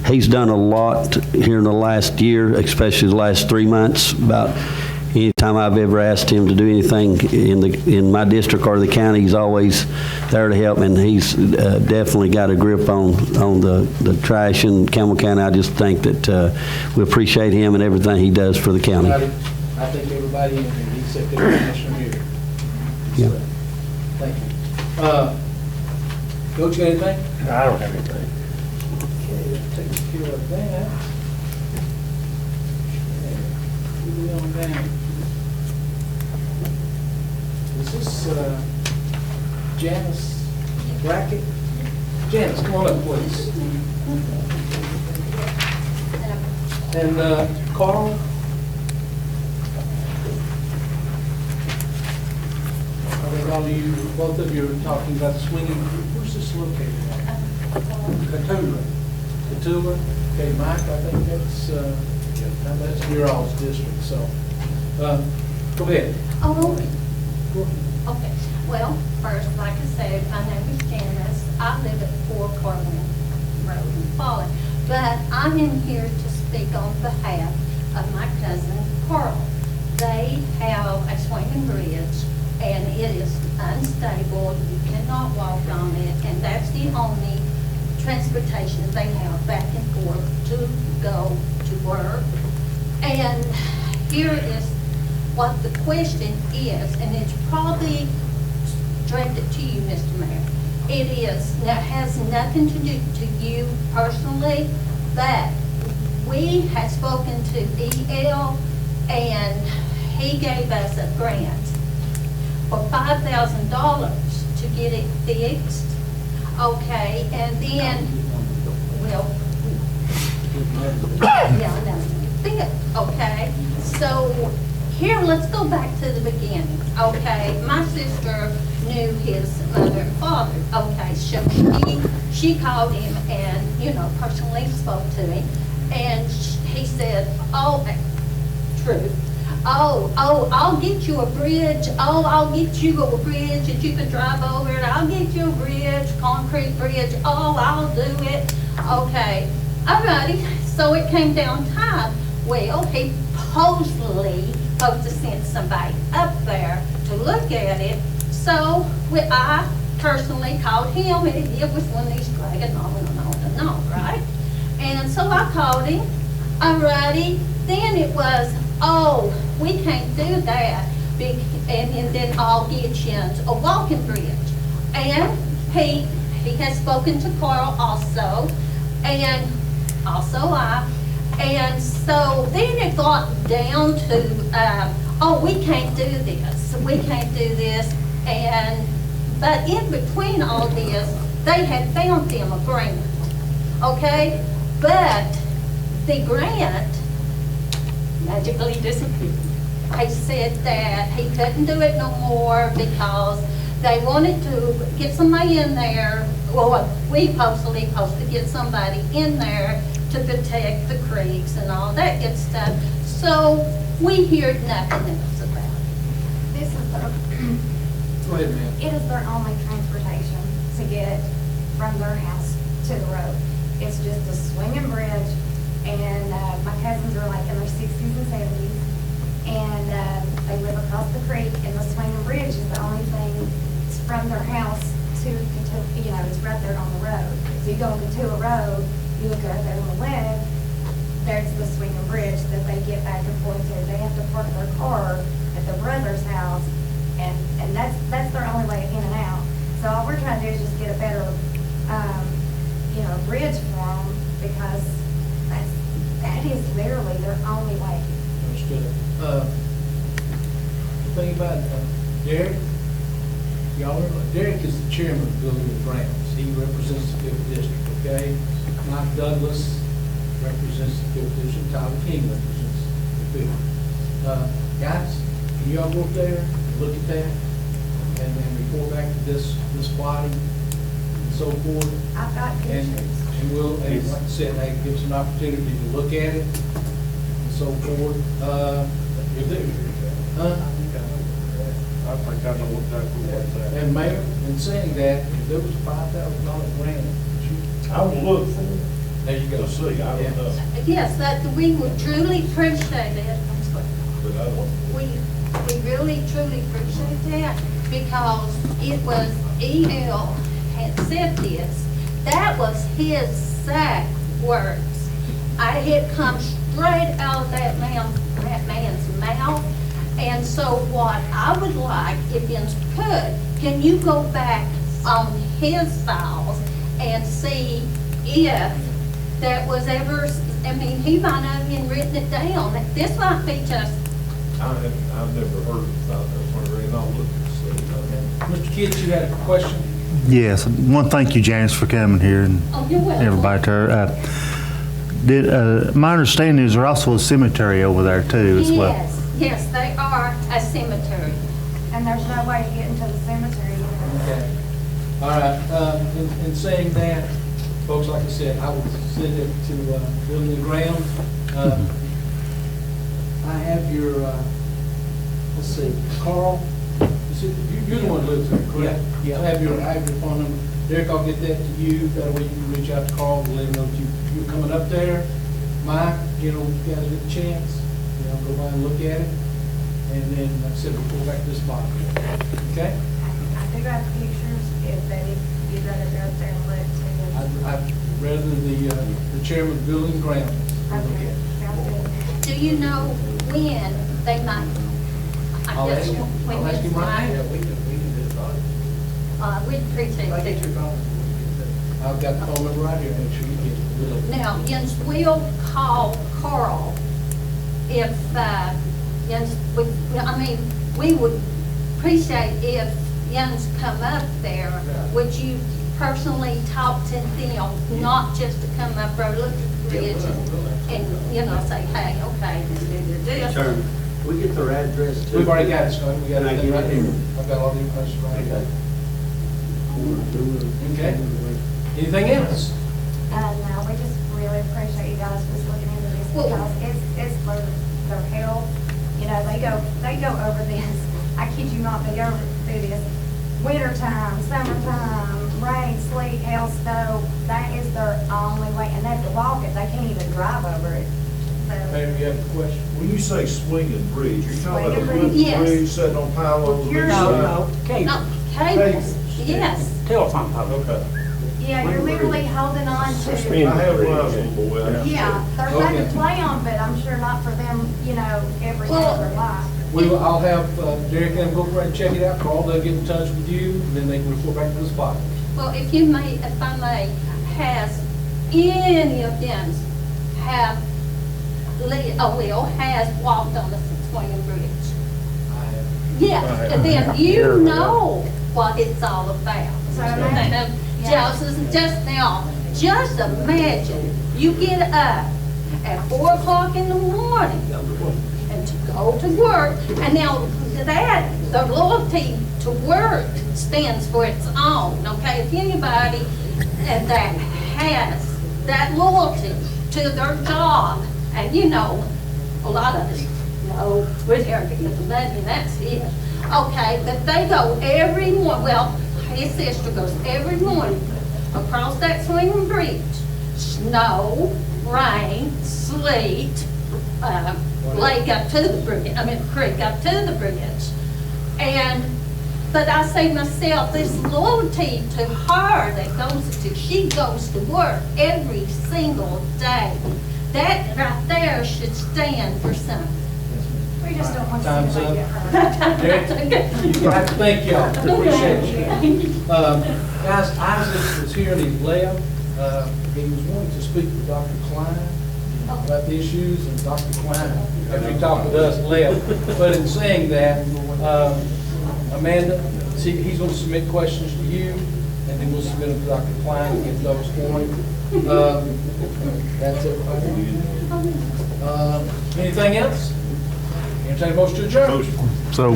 He's done a lot here in the last year, especially the last 3 months, about any time I've ever asked him to do anything in my district or the county, he's always there to help, and he's definitely got a grip on the trash in Campbell County. I just think that we appreciate him and everything he does for the county. I think everybody in here, except the Commissioner here. Yeah. Thank you. Coach, got anything? I don't have anything. Okay, take care of that. Okay, moving on down. this Janice Brackett? Janice, come on up, please. And Carl? I think all of you, both of you are talking about swinging. Where's this located at? Catula. Okay, Mike, I think that's your all's district, so, go ahead. Oh, okay. Well, first, like I said, my name is Janice. I live at 4 Carlin Road in Foley, but I'm in here to speak on behalf of my cousin Carl. They have a swinging bridge, and it is unstable. You cannot walk on it, and that's the only transportation they have back and forth to go to work. And here is what the question is, and it's probably directed to you, Mr. Mayor. That has nothing to do to you personally, but we had spoken to EL, and he gave us a grant for $5,000 to get it fixed. Okay, and then, well, yeah, no, okay. So here, let's go back to the beginning. Okay, my sister knew his mother and father. Okay, so she called him and, you know, personally spoke to him, and he said, oh, true. Oh, I'll get you a bridge. Oh, I'll get you a bridge that you can drive over it. I'll get you a bridge, concrete bridge. Oh, I'll do it. Okay, alrighty. So it came down time. Well, he supposedly supposed to send somebody up there to look at it. So I personally called him, and it was one of these dragging on and on and on, right? And so I called him. Alrighty. Then it was, oh, we can't do that, and then I'll get you a walking bridge. And he has spoken to Carl also, and also I. And so then it got down to, oh, we can't do this, we can't do this. But in between all this, they had found them a grant, okay? But the grant magically disappeared. He said that he couldn't do it no more because they wanted to get somebody in there. Well, we supposedly supposed to get somebody in there to protect the creeks and all that good stuff. So we hear nothing else about it. This is their, Go ahead, ma'am. it is their only transportation to get from their house to the road. It's just a swinging bridge, and my cousins are like in their 60s and 70s, and they live across the creek, and the swinging bridge is the only thing from their house to, you know, it's right there on the road. So you go to Catula Road, you look right there on the left, there's the swinging bridge that they get back and forth to. They have to park their car at their brother's house, and that's their only way in and out. So all we're trying to do is just get a better, you know, bridge for them, because that is literally their only way. Understood. The thing about Derek, y'all remember, Derek is the chairman of the Building and Grounds. He represents the 5th District, okay? Mike Douglas represents the 5th District. Tyler King represents the 5th. Guys, can y'all go up there and look at that and then report back to this body and so forth? I've got pictures. And we'll, and like I said, that gives an opportunity to look at it and so forth. If there, I think I know exactly what's that. And Mayor, in saying that, if there was a $5,000 grant, I will look for it. there you go. To see, I don't know. Yes, that we would truly appreciate it. But I don't. We really truly appreciate that, because it was EL had said this. That was his exact words. I had come straight out of that man's mouth. And so what I would like, if you could, can you go back on his files and see if that was ever, I mean, he might not have even written it down. This might be just, I've never heard about that, and I'll look and see. Mr. Kitts, you had a question? Yes, one, thank you, Janice, for coming here and Oh, you're welcome. everybody to her. My understanding is there's also a cemetery over there too as well. Yes, they are a cemetery. And there's no way to get into the cemetery either. Okay. All right, in saying that, folks, like I said, I will send it to Building and Grounds. I have your, let's see, Carl, you're the one who lives there, correct? Yeah. I have your phone number. Derek, I'll get that to you, that way you can reach out to Carl and let him know that you're coming up there. Mike, you know, you guys get a chance, you know, go by and look at it, and then, like I said, we'll pull back this box. Okay? I do have pictures, if you'd rather go up there and look too. I'd rather the chairman of the Building and Grounds. Okay, sounds good. Do you know when they might? I'll ask him. When I'll ask him right now. We can do it. We'd appreciate I get it. your phone. I've got the phone number right here, make sure you get it. Now, Jens will call Carl if, Jens, we would appreciate if Jens come up there. Would you personally talk to them, not just to come up there, look at the bridge and, you know, say, hey, okay, do this. Chairman, we get their address too? We've already got it, Scott, we got Can I everything get right it? here. I've got all the information right here. Okay. Anything else? No, we just really appreciate you guys just looking into this because it's for their health. You know, they go over this. I kid you not, they go through this winter time, summertime, rain, sleet, hail, snow. That is their only way, and they have to walk it. They can't even drive over it. So, Mayor, you have a question? When you say swinging bridge, you're talking about a Swinging wooden bridge, yes. bridge sitting on pylons? You're- No, cables, yes. Telephone pole. Okay. yeah, you're literally holding on I to. have one of them, boy. Yeah, they're fun Okay. to play on, but I'm sure not for them, you know, every day of their life. I'll have Derek and them go over and check it out. Carl, they'll get in touch with you, and then they can report back to the spot. Well, if I may, has any of them has walked on the swinging bridge? Yes, and then you know what it's all about. So now- Just now, just imagine, you get up at 4 o'clock in the morning and to go to work, and now that, the loyalty to work stands for its own, okay? If anybody that has that loyalty to their job, and you know, a lot of us know, we're there to get the money, and that's it. Okay, but they go every morning, well, his sister goes every morning across that swinging bridge. Snow, rain, sleet, lake up to the bridge, creek up to the bridge. But I say myself, this loyalty to her she goes to work every single day. That right there should stand for something. We just don't want to Time's see anybody up. get hurt. Derek, you have to thank y'all, appreciate you. Guys, Isaac was here and he left. He was wanting to speak with Dr. Klein about the issues, and Dr. Klein, after he talked with us, left. But in saying that, Amanda, see, he's going to submit questions to you, and then we'll submit them to Dr. Klein and get those for him. That's it. Anything else? Entertain a motion to adjourn. So.